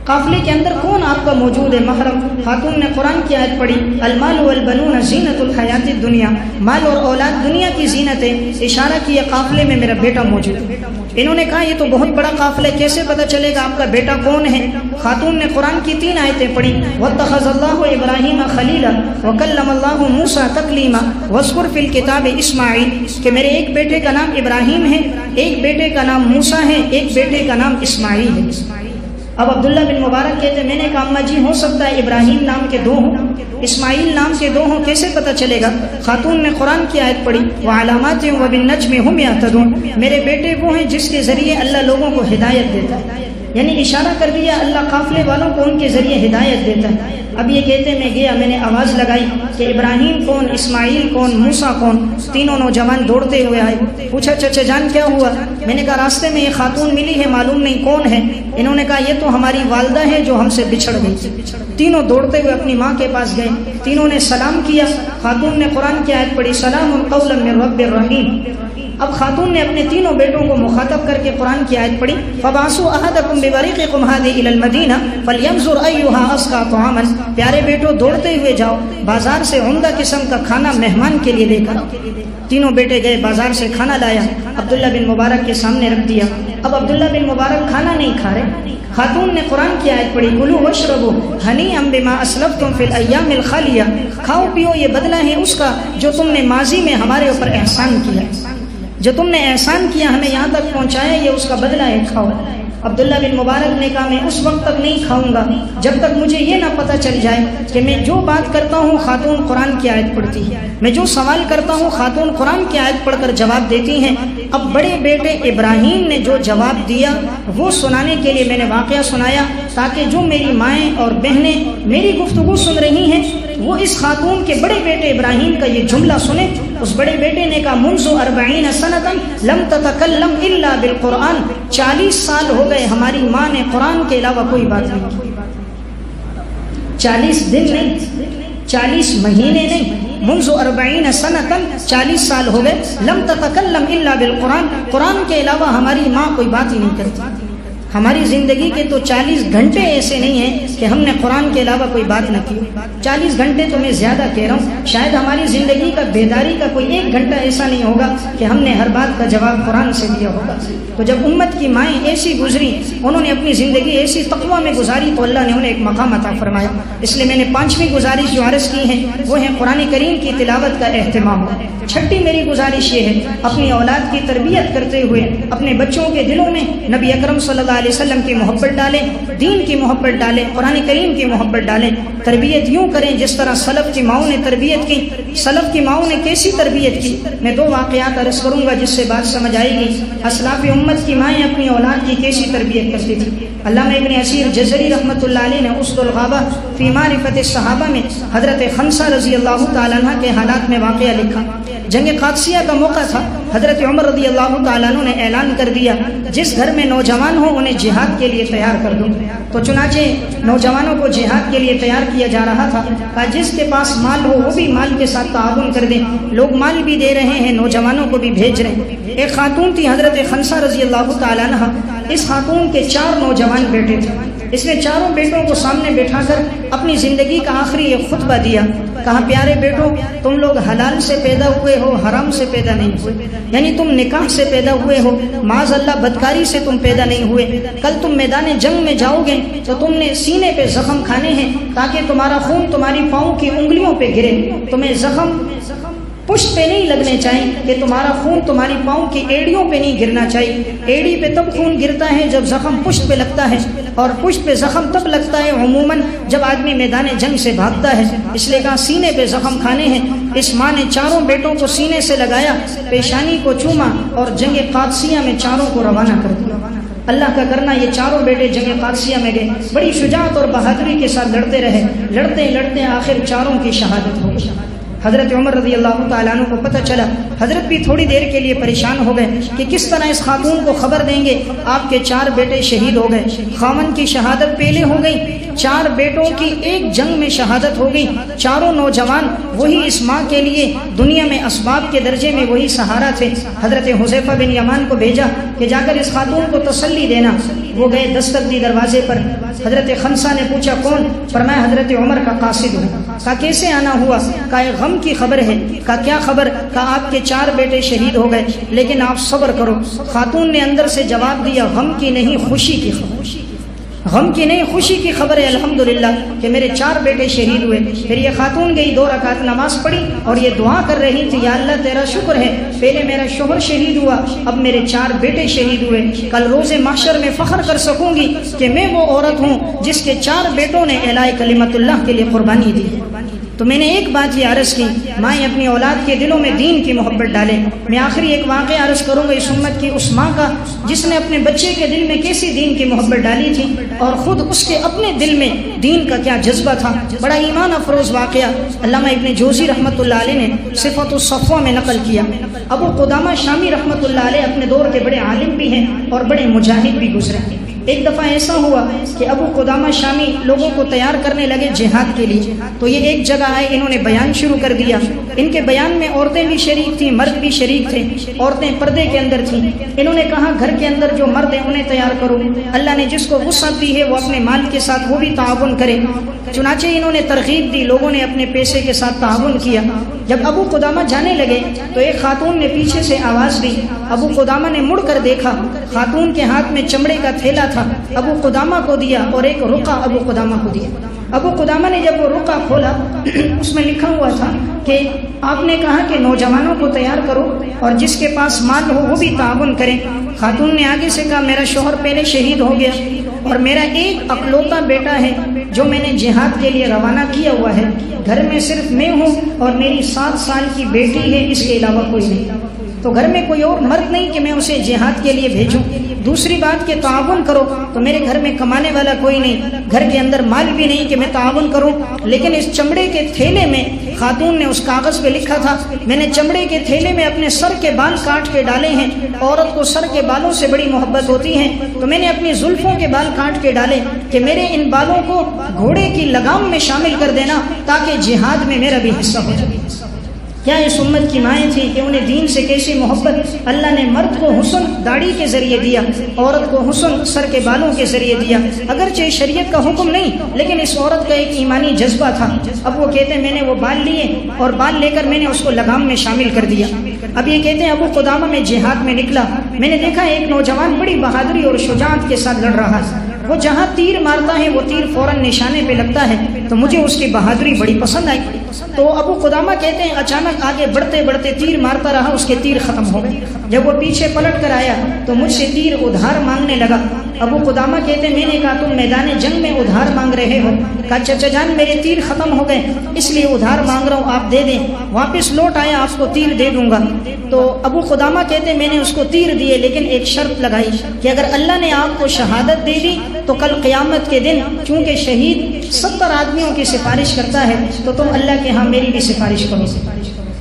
قافلے کے اندر کون آپ کا موجود ہے محرم؟ خاتون نے قرآن کی آیت پڑھی المال والبنون زینت الحیات الدنیا، مال اور اولاد دنیا کی زینت ہے، اشارہ کیا قافلے میں میرا بیٹا موجود ہے۔ انہوں نے کہا یہ تو بہت بڑا قافلہ ہے، کیسے پتہ چلے گا آپ کا بیٹا کون ہے؟ خاتون نے قرآن کی 3 آیتیں پڑھی واتخذ اللہ ابراہیم خلیلا وکلم اللہ موسیٰ تکلیما واذکر فی الکتاب اسماعیل، کہ میرے ایک بیٹے کا نام ابراہیم ہے، ایک بیٹے کا نام موسیٰ ہے، ایک بیٹے کا نام اسماعیل ہے۔ اب عبداللہ بن مبارک کہتے میں نے کہا اماں جی ہو سکتا ہے ابراہیم نام کے 2 ہوں، اسماعیل نام کے 2 ہوں، کیسے پتہ چلے گا؟ خاتون نے قرآن کی آیت پڑھی وعلامات وبالنجم هم يهتدون، میرے بیٹے وہ ہیں جس کے ذریعے اللہ لوگوں کو ہدایت دیتا ہے، یعنی اشارہ کر دیا اللہ قافلے والوں کو ان کے ذریعے ہدایت دیتا ہے۔ اب یہ کہتے میں گیا، میں نے آواز لگائی کہ ابراہیم کون، اسماعیل کون، موسیٰ کون؟ تینوں نوجوان دوڑتے ہوئے آئے، پوچھا چچا جان کیا ہوا؟ میں نے کہا راستے میں یہ خاتون ملی ہے، معلوم نہیں کون ہے۔ انہوں نے کہا یہ تو ہماری والدہ ہے جو ہم سے بچھڑ گئی تھی۔ تینوں دوڑتے ہوئے اپنی ماں کے پاس گئے، تینوں نے سلام کیا۔ خاتون نے قرآن کی آیت پڑھی سلام قولا من رب الرحیم، اب خاتون نے اپنے تینوں بیٹوں کو مخاطب کر کے قرآن کی آیت پڑھی فَبَعَثُوا أَحَدَكُمْ بِبَرِيقِكُمْ هَٰذِهِ إِلَى الْمَدِينَةِ فَلْيَنظُرْ أَيُّهَا أَزْكَىٰ طَعَامًا، پیارے بیٹوں دوڑتے ہوئے جاؤ بازار سے عمدہ قسم کا کھانا مہمان کے لیے لے کر آؤ۔ تینوں بیٹے گئے بازار سے کھانا لایا، عبداللہ بن مبارک کے سامنے رکھ دیا۔ اب عبداللہ بن مبارک کھانا نہیں کھا رہے، خاتون نے قرآن کی آیت پڑھی کُلُوا وَاشْرَبُوا هَنِيئًا بِمَا أَسْلَفْتُمْ فِي الْأَيَّامِ الْخَالِيَةِ، کھاؤ پیو یہ بدلہ ہے اس کا جو تم نے ماضی میں ہمارے اوپر احسان کیا، جو تم نے احسان کیا ہمیں یہاں تک پہنچایا، یہ اس کا بدلہ ہے، کھاؤ۔ عبداللہ بن مبارک نے کہا میں اس وقت تک نہیں کھاؤں گا جب تک مجھے یہ نہ پتہ چل جائے کہ میں جو بات کرتا ہوں خاتون قرآن کی آیت پڑھتی ہے، میں جو سوال کرتا ہوں خاتون قرآن کی آیت پڑھ کر جواب دیتی ہیں۔ اب بڑے بیٹے ابراہیم نے جو جواب دیا وہ سنانے کے لیے میں نے واقعہ سنایا تاکہ جو میری مائیں اور بہنیں میری گفتگو سن رہی ہیں وہ اس خاتون کے بڑے بیٹے ابراہیم کا یہ جملہ سنیں۔ اس بڑے بیٹے نے کہا منذ 40 سنۃ لم تتکلم الا بالقرآن، 40 سال ہو گئے ہماری ماں نے قرآن کے علاوہ کوئی بات نہیں کی، 40 دن نہیں، 40 مہینے نہیں، منذ 40 سنۃ 40 سال ہو گئے، لم تتکلم الا بالقرآن، قرآن کے علاوہ ہماری ماں کوئی بات ہی نہیں کرتی۔ ہماری زندگی کے تو 40 گھنٹے ایسے نہیں ہیں کہ ہم نے قرآن کے علاوہ کوئی بات نہ کی، 40 گھنٹے تو میں زیادہ کہہ رہا ہوں، شاید ہماری زندگی کا بیداری کا کوئی 1 گھنٹہ ایسا نہیں ہوگا کہ ہم نے ہر بات کا جواب قرآن سے دیا ہوگا۔ تو جب امت کی مائیں ایسی گزری، انہوں نے اپنی زندگی ایسی تقویٰ میں گزاری تو اللہ نے انہیں ایک مقام عطا فرمایا۔ اس لیے میں نے 5ویں گزارش جو عرض کی ہے وہ ہے قرآن کریم کی تلاوت کا اہتمام۔ 6ٹھی میری گزارش یہ ہے اپنی اولاد کی تربیت کرتے ہوئے اپنے بچوں کے دلوں میں نبی اکرم صلی اللہ علیہ وسلم کی محبت ڈالیں، دین کی محبت ڈالیں، قرآن کریم کی محبت ڈالیں، تربیت یوں کریں جس طرح سلف کی ماؤں نے تربیت کی۔ سلف کی ماؤں نے کیسی تربیت کی؟ میں 2 واقعات عرض کروں گا جس سے بات سمجھ آئے گی۔ اسلاف امت کی مائیں اپنی اولاد کی کیسی تربیت کرتی تھی۔ علامہ ابن اسیر جزری رحمۃ اللہ علیہ نے اسد الغابہ فی معرفت الصحابہ میں حضرت خنسہ رضی اللہ تعالیٰ عنہ کے حالات میں واقعہ لکھا۔ جنگ قادسیہ کا موقع تھا، حضرت عمر رضی اللہ تعالیٰ عنہ نے اعلان کر دیا جس گھر میں نوجوان ہو انہیں جہاد کے لیے تیار کر دوں۔ تو چنانچہ نوجوانوں کو جہاد کے لیے تیار کیا جا رہا تھا، کہا جس کے پاس مال ہو وہ بھی مال کے ساتھ تعاون کر دیں۔ لوگ مال بھی دے رہے ہیں، نوجوانوں کو بھی بھیج رہے ہیں۔ ایک خاتون تھی حضرت خنسہ رضی اللہ تعالیٰ عنہ، اس خاتون کے 4 نوجوان بیٹے تھے۔ اس نے چاروں بیٹوں کو سامنے بٹھا کر اپنی زندگی کا آخری ایک خطبہ دیا، کہا پیارے بیٹوں تم لوگ حلال سے پیدا ہوئے ہو، حرام سے پیدا نہیں ہوئے، یعنی تم نکاح سے پیدا ہوئے ہو، معاذ اللہ بدکاری سے تم پیدا نہیں ہوئے۔ کل تم میدان جنگ میں جاؤ گے تو تم نے سینے پہ زخم کھانے ہیں تاکہ تمہارا خون تمہاری پاؤں کی انگلیوں پہ گرے۔ تمہیں زخم پشت پہ نہیں لگنے چاہیے کہ تمہارا خون تمہاری پاؤں کی ایڑیوں پہ نہیں گرنا چاہیے۔ ایڑی پہ تب خون گرتا ہے جب زخم پشت پہ لگتا ہے، اور پشت پہ زخم تب لگتا ہے عموماً جب آدمی میدان جنگ سے بھاگتا ہے۔ اس لیے کہا سینے پہ زخم کھانے ہیں۔ اس ماں نے چاروں بیٹوں کو سینے سے لگایا، پیشانی کو چوما اور جنگ قادسیہ میں چاروں کو روانہ کر دیا۔ اللہ کا کرنا یہ چاروں بیٹے جنگ قادسیہ میں گئے، بڑی شجاعت اور بہادری کے ساتھ لڑتے رہے، لڑتے لڑتے آخر چاروں کی شہادت ہو گئی۔ حضرت عمر رضی اللہ تعالیٰ عنہ کو پتہ چلا، حضرت بھی تھوڑی دیر کے لیے پریشان ہو گئے کہ کس طرح اس خاتون کو خبر دیں گے آپ کے 4 بیٹے شہید ہو گئے۔ خاوند کی شہادت پہلے ہو گئی، 4 بیٹوں کی ایک جنگ میں شہادت ہو گئی۔ چاروں نوجوان وہی اس ماں کے لیے دنیا میں اسباب کے درجے میں وہی سہارا تھے۔ حضرت حذیفہ بن یمان کو بھیجا کہ جا کر اس خاتون کو تسلی دینا۔ وہ گئے، دستک دی دروازے پر۔ حضرت خنسہ نے پوچھا کون؟ فرمایا حضرت عمر کا قاصد ہوں۔ کہا کیسے آنا ہوا؟ کہا غم کی خبر ہے۔ کہا کیا خبر؟ کہا آپ کے 4 بیٹے شہید ہو گئے لیکن آپ صبر کرو۔ خاتون نے اندر سے جواب دیا غم کی نہیں خوشی کی خبر، غم کی نہیں خوشی کی خبر ہے الحمدللہ کہ میرے 4 بیٹے شہید ہوئے۔ پھر یہ خاتون گئی، 2 رکعت نماز پڑھی اور یہ دعا کر رہی تھی یا اللہ تیرا شکر ہے، پہلے میرا شوہر شہید ہوا، اب میرے 4 بیٹے شہید ہوئے۔ کل روز محشر میں فخر کر سکوں گی کہ میں وہ عورت ہوں جس کے 4 بیٹوں نے اعلاء کلمت اللہ کے لیے قربانی دی۔ تو میں نے ایک بات یہ عرض کی، مائیں اپنی اولاد کے دلوں میں دین کی محبت ڈالیں۔ میں آخری ایک واقعہ عرض کروں گا اس امت کی اس ماں کا جس نے اپنے بچے کے دل میں کیسی دین کی محبت ڈالی تھی اور خود اس کے اپنے دل میں دین کا کیا جذبہ تھا۔ بڑا ایمان افروز واقعہ علامہ ابن جوزی رحمۃ اللہ علیہ نے صفت الصفوہ میں نقل کیا۔ ابو قدامہ شامی رحمۃ اللہ علیہ اپنے دور کے بڑے عالم بھی ہیں اور بڑے مجاہد بھی گزرے۔ ایک دفعہ ایسا ہوا کہ ابو قدامہ شامی لوگوں کو تیار کرنے لگے جہاد کے لیے، تو یہ ایک جگہ آئے، انہوں نے بیان شروع کر دیا۔ ان کے بیان میں عورتیں بھی شریک تھیں، مرد بھی شریک تھے، عورتیں پردے کے اندر تھیں۔ انہوں نے کہا گھر کے اندر جو مرد ہیں انہیں تیار کرو، اللہ نے جس کو وسعت دی ہے وہ اپنے مال کے ساتھ وہ بھی تعاون کرے۔ چنانچہ انہوں نے ترغیب دی، لوگوں نے اپنے پیسے کے ساتھ تعاون کیا۔ جب ابو قدامہ جانے لگے تو ایک خاتون نے پیچھے سے آواز دی، ابو قدامہ نے مڑ کر دیکھا، خاتون کے ہاتھ میں چمڑے کا تھیلا تھا، ابو قدامہ کو دیا اور ایک رقعہ ابو قدامہ کو دیا۔ ابو قدامہ نے جب وہ رقعہ کھولا اس میں لکھا ہوا تھا کہ آپ نے کہا کہ نوجوانوں کو تیار کرو اور جس کے پاس مال ہو وہ بھی تعاون کرے۔ خاتون نے آگے سے کہا میرا شوہر پہلے شہید ہو گیا اور میرا ایک اکلوتا بیٹا ہے جو میں نے جہاد کے لیے روانہ کیا ہوا ہے، گھر میں صرف میں ہوں اور میری 7 سال کی بیٹی ہے، اس کے علاوہ کوئی نہیں، تو گھر میں کوئی اور مرد نہیں کہ میں اسے جہاد کے لیے بھیجوں۔ دوسری بات کہ تعاون کرو، تو میرے گھر میں کمانے والا کوئی نہیں، گھر کے اندر مال بھی نہیں کہ میں تعاون کروں۔ لیکن اس چمڑے کے تھیلے میں خاتون نے اس کاغذ پہ لکھا تھا، میں نے چمڑے کے تھیلے میں اپنے سر کے بال کاٹ کے ڈالے ہیں، عورت کو سر کے بالوں سے بڑی محبت ہوتی ہے، تو میں نے اپنی زلفوں کے بال کاٹ کے ڈالے کہ میرے ان بالوں کو گھوڑے کی لگام میں شامل کر دینا تاکہ جہاد میں میرا بھی حصہ ہو جائے۔ کیا اس امت کی مائیں تھی کہ انہیں دین سے کیسی محبت، اللہ نے مرد کو حسن داڑھی کے ذریعے دیا، عورت کو حسن سر کے بالوں کے ذریعے دیا۔ اگرچہ شریعت کا حکم نہیں لیکن اس عورت کا ایک ایمانی جذبہ تھا۔ اب وہ کہتے ہیں میں نے وہ بال لیے اور بال لے کر میں نے اس کو لگام میں شامل کر دیا۔ اب یہ کہتے ہیں ابو قدامہ میں جہاد میں نکلا، میں نے دیکھا ایک نوجوان بڑی بہادری اور شجاعت کے ساتھ لڑ رہا ہے، وہ جہاں تیر مارتا ہے وہ تیر فوراً نشانے پہ لگتا ہے، تو مجھے اس کی بہادری بڑی پسند آئی۔ تو ابو قدامہ کہتے ہیں اچانک آگے بڑھتے بڑھتے تیر مارتا رہا، اس کے تیر ختم ہو گئے۔ جب وہ پیچھے پلٹ کر آیا تو مجھ سے تیر ادھار مانگنے لگا۔ ابو قدامہ کہتے ہیں میں نے کہا تم میدان جنگ میں ادھار مانگ رہے ہو؟ کہا چچا جان میرے تیر ختم ہو گئے اس لیے ادھار مانگ رہا ہوں، آپ دے دیں، واپس لوٹ آیا آپ کو تیر دے دوں گا۔ تو ابو قدامہ کہتے ہیں میں نے اس کو تیر دیے لیکن ایک شرط لگائی کہ اگر اللہ نے آپ کو شہادت دے دی تو کل قیامت کے دن چونکہ شہید 70 آدمیوں کی سفارش کرتا ہے تو تم اللہ کے ہاں میری بھی سفارش کرو،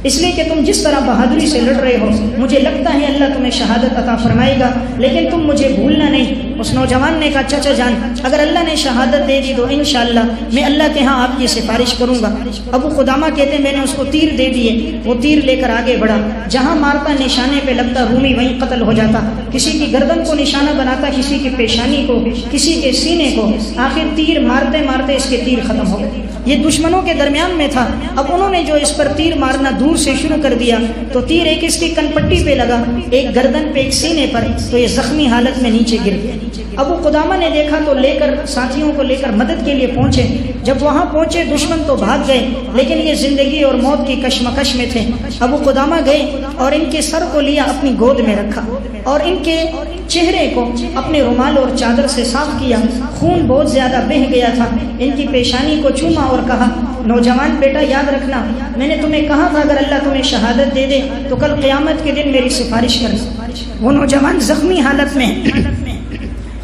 اس لیے کہ تم جس طرح بہادری سے لڑ رہے ہو مجھے لگتا ہے اللہ تمہیں شہادت عطا فرمائے گا، لیکن تم مجھے بھولنا نہیں۔ اس نوجوان نے کہا چچا جان اگر اللہ نے شہادت دے دی تو انشاءاللہ میں اللہ کے ہاں آپ کی سفارش کروں گا۔ ابو قدامہ کہتے ہیں میں نے اس کو تیر دے دیے، وہ تیر لے کر آگے بڑھا، جہاں مارتا نشانے پہ لگتا رومی وہیں قتل ہو جاتا، کسی کی گردن کو نشانہ بناتا، کسی کی پیشانی کو، کسی کے سینے کو، آخر تیر مارتے مارتے اس کے تیر ختم ہو گئے۔ یہ دشمنوں کے درمیان میں تھا، اب انہوں نے جو اس پر تیر مارنا دور سے شروع کر دیا تو تیر ایک اس کی کن پٹی پہ لگا، ایک گردن پہ، ایک سینے پر، تو یہ زخمی حالت میں نیچے گر گیا۔ ابو قدامہ نے دیکھا تو لے کر ساتھیوں کو لے کر مدد کے لیے پہنچے، جب وہاں پہنچے دشمن تو بھاگ گئے لیکن یہ زندگی اور موت کی کشمکش میں تھے۔ ابو قدامہ گئے اور ان کے سر کو لیا اپنی گود میں رکھا اور ان کے چہرے کو اپنے رومال اور چادر سے صاف کیا، خون بہت زیادہ بہہ گیا تھا، ان کی پیشانی کو چوما اور کہا نوجوان بیٹا یاد رکھنا میں نے تمہیں کہا تھا اگر اللہ تمہیں شہادت دے دے تو کل قیامت کے دن میری سفارش کرنا۔ وہ نوجوان زخمی حالت میں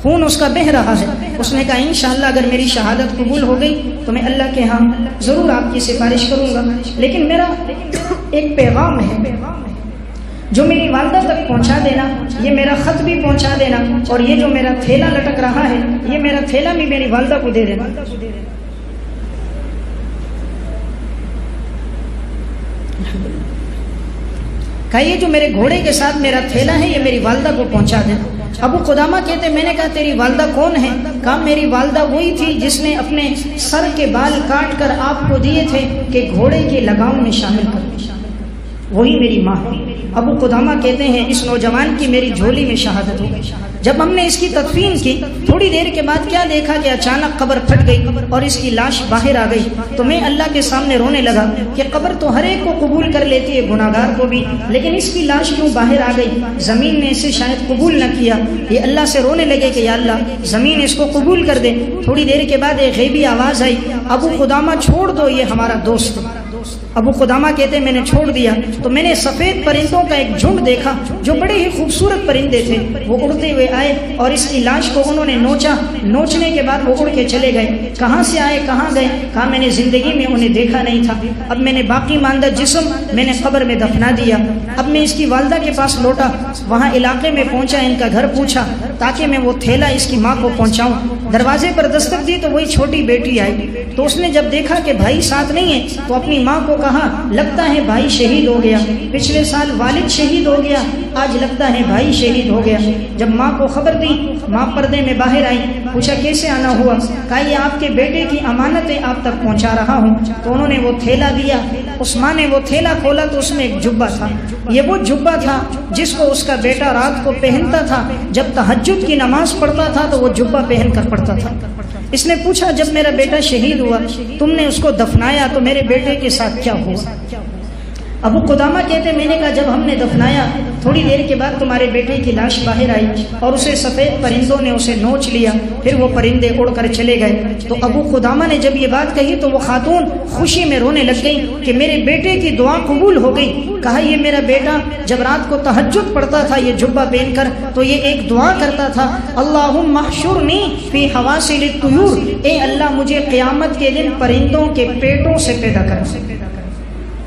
خون اس کا بہہ رہا ہے، اس نے کہا انشاءاللہ اگر میری شہادت قبول ہو گئی تو میں اللہ کے ہاں ضرور آپ کی سفارش کروں گا، لیکن میرا ایک پیغام ہے جو میری والدہ تک پہنچا دینا، یہ میرا خط بھی پہنچا دینا اور یہ جو میرا تھیلا لٹک رہا ہے یہ میرا تھیلا بھی میری والدہ کو دے دینا۔ کہا یہ جو میرے گھوڑے کے ساتھ میرا تھیلا ہے یہ میری والدہ کو پہنچا دینا۔ ابو قدامہ کہتے میں نے کہا تیری والدہ کون ہے؟ کہا میری والدہ وہی تھی جس نے اپنے سر کے بال کاٹ کر آپ کو دیے تھے کہ گھوڑے کے لگام میں شامل کر، وہی میری ماں ہے۔ ابو قدامہ کہتے ہیں اس نوجوان کی میری جھولی میں شہادت ہو گئی۔ جب ہم نے اس کی تدفین کی تھوڑی دیر کے بعد کیا دیکھا کہ اچانک قبر پھٹ گئی اور اس کی لاش باہر آ گئی، تو میں اللہ کے سامنے رونے لگا کہ قبر تو ہر ایک کو قبول کر لیتی ہے، گناہگار کو بھی، لیکن اس کی لاش کیوں باہر آ گئی؟ زمین نے اسے شاید قبول نہ کیا۔ یہ اللہ سے رونے لگے کہ یا اللہ زمین اس کو قبول کر دے۔ تھوڑی دیر کے بعد ایک غیبی آواز آئی ابو قدامہ چھوڑ دو یہ ہمارا دوست، ابو قدامہ کہتے میں نے چھوڑ دیا تو میں نے سفید پرندوں کا ایک جھنڈ دیکھا جو بڑے ہی خوبصورت پرندے تھے، وہ اڑتے ہوئے آئے اور اس کی لاش کو انہوں نے نوچا، نوچنے کے بعد وہ اڑ کے چلے گئے۔ کہاں سے آئے کہاں گئے؟ کہا میں نے زندگی میں انہیں دیکھا نہیں تھا، اب میں نے باقی ماندہ جسم میں نے قبر میں دفنا دیا۔ اب میں اس کی والدہ کے پاس لوٹا، وہاں علاقے میں پہنچا، ان کا گھر پوچھا تاکہ میں وہ تھیلا اس کی ماں کو پہنچاؤں۔ دروازے پر دستک دی تو وہی چھوٹی بیٹی آئی، تو اس نے جب دیکھا کہ بھائی ساتھ نہیں ہے تو اپنی ماں کو کہا لگتا ہے بھائی شہید ہو گیا، پچھلے سال والد شہید ہو گیا، آج لگتا ہے بھائی شہید ہو گیا۔ جب ماں کو خبر دی، ماں پردے میں باہر آئی، پوچھا کیسے آنا ہوا؟ کہا یہ آپ کے بیٹے کی امانتیں آپ تک پہنچا رہا ہوں۔ تو انہوں نے وہ تھیلا دیا، اس ماں نے وہ تھیلا کھولا تو اس میں ایک جبہ تھا، یہ وہ جبہ تھا جس کو اس کا بیٹا رات کو پہنتا تھا، جب تہجد کی نماز پڑھتا تھا تو وہ جبہ پہن کر پڑھتا تھا۔ اس نے پوچھا جب میرا بیٹا شہید ہوا تم نے اس کو دفنایا تو میرے بیٹے کے ساتھ کیا ہوا؟ ابو قدامہ کہتے میں نے کہا جب ہم نے دفنایا تھوڑی دیر کے بعد تمہارے بیٹے کی لاش باہر آئی اور اسے سفید پرندوں نے اسے نوچ لیا، پھر وہ پرندے اڑ کر چلے گئے۔ تو ابو قدامہ نے جب یہ بات کہی تو وہ خاتون خوشی میں رونے لگ گئی کہ میرے بیٹے کی دعا قبول ہو گئی۔ کہا یہ میرا بیٹا جب رات کو تہجد پڑھتا تھا یہ جبہ پہن کر تو یہ ایک دعا کرتا تھا، اللہم احشرنی فی حواسل الطیور، اے اللہ مجھے قیامت کے دن پرندوں کے پیٹوں سے پیدا کرنا،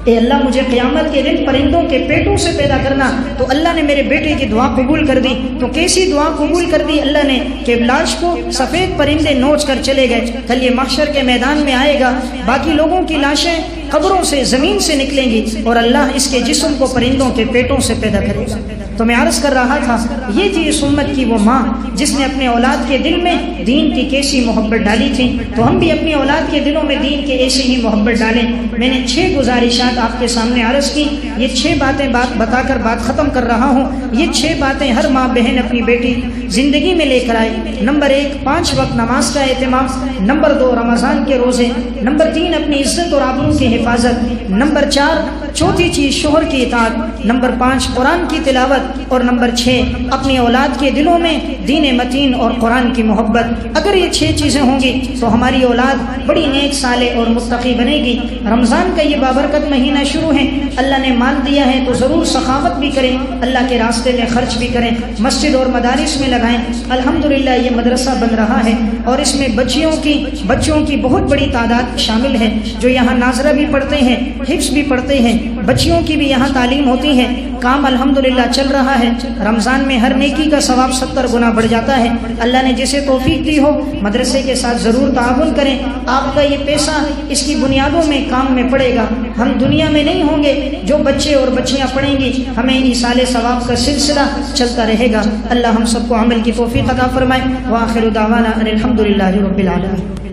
اے اللہ مجھے قیامت کے دن پرندوں کے پیٹوں سے پیدا کرنا۔ تو اللہ نے میرے بیٹے کی دعا قبول کر دی۔ تو کیسی دعا قبول کر دی اللہ نے کہ لاش کو سفید پرندے نوچ کر چلے گئے۔ کل یہ محشر کے میدان میں آئے گا، باقی لوگوں کی لاشیں قبروں سے زمین سے نکلیں گی اور اللہ اس کے جسم کو پرندوں کے پیٹوں سے پیدا کرے گا۔ تو میں عرض کر رہا تھا یہ تھی اس امت کی وہ ماں جس نے اپنے اولاد کے دل میں دین کی کیسی محبت ڈالی تھی، تو ہم بھی اپنی اولاد کے دلوں میں دین کے ایسے ہی محبت ڈالیں۔ میں نے 6 گزارشات آپ کے سامنے عرض کی، یہ 6 باتیں بتا کر بات ختم کر رہا ہوں۔ یہ 6 باتیں ہر ماں بہن اپنی بیٹی زندگی میں لے کر آئے۔ نمبر 1 5 وقت نماز کا اہتمام، نمبر 2 رمضان کے روزے، نمبر 3 اپنی عزت اور آبرو کی حفاظت، نمبر 4 چوتھی چیز شوہر کی اطاعت، نمبر 5 قرآن کی تلاوت، اور نمبر 6 اپنی اولاد کے دلوں میں دین متین اور قرآن کی محبت۔ اگر یہ 6 چیزیں ہوں گی تو ہماری اولاد بڑی نیک صالح اور متقی بنے گی۔ رمضان کا یہ بابرکت مہینہ شروع ہے، اللہ نے مال دیا ہے تو ضرور سخاوت بھی کریں، اللہ کے راستے میں خرچ بھی کریں، مسجد اور مدارس میں لگائیں۔ الحمدللہ یہ مدرسہ بن رہا ہے اور اس میں بچوں کی بہت بڑی تعداد شامل ہے جو یہاں ناظرہ بھی پڑھتے ہیں، حفظ بھی پڑھتے ہیں، بچیوں کی بھی یہاں تعلیم ہوتی ہے۔ کام الحمدللہ چل رہا ہے۔ رمضان میں ہر نیکی کا ثواب 70 گنا بڑھ جاتا ہے۔ اللہ نے جسے توفیق دی ہو مدرسے کے ساتھ ضرور تعاون کریں، آپ کا یہ پیسہ اس کی بنیادوں میں کام میں پڑے گا۔ ہم دنیا میں نہیں ہوں گے، جو بچے اور بچیاں پڑھیں گی ہمیں ایصال ثواب کا سلسلہ چلتا رہے گا۔ اللہ ہم سب کو عمل کی توفیق عطا فرمائے۔ وآخر دعوانا ان الحمدللہ رب العالمین۔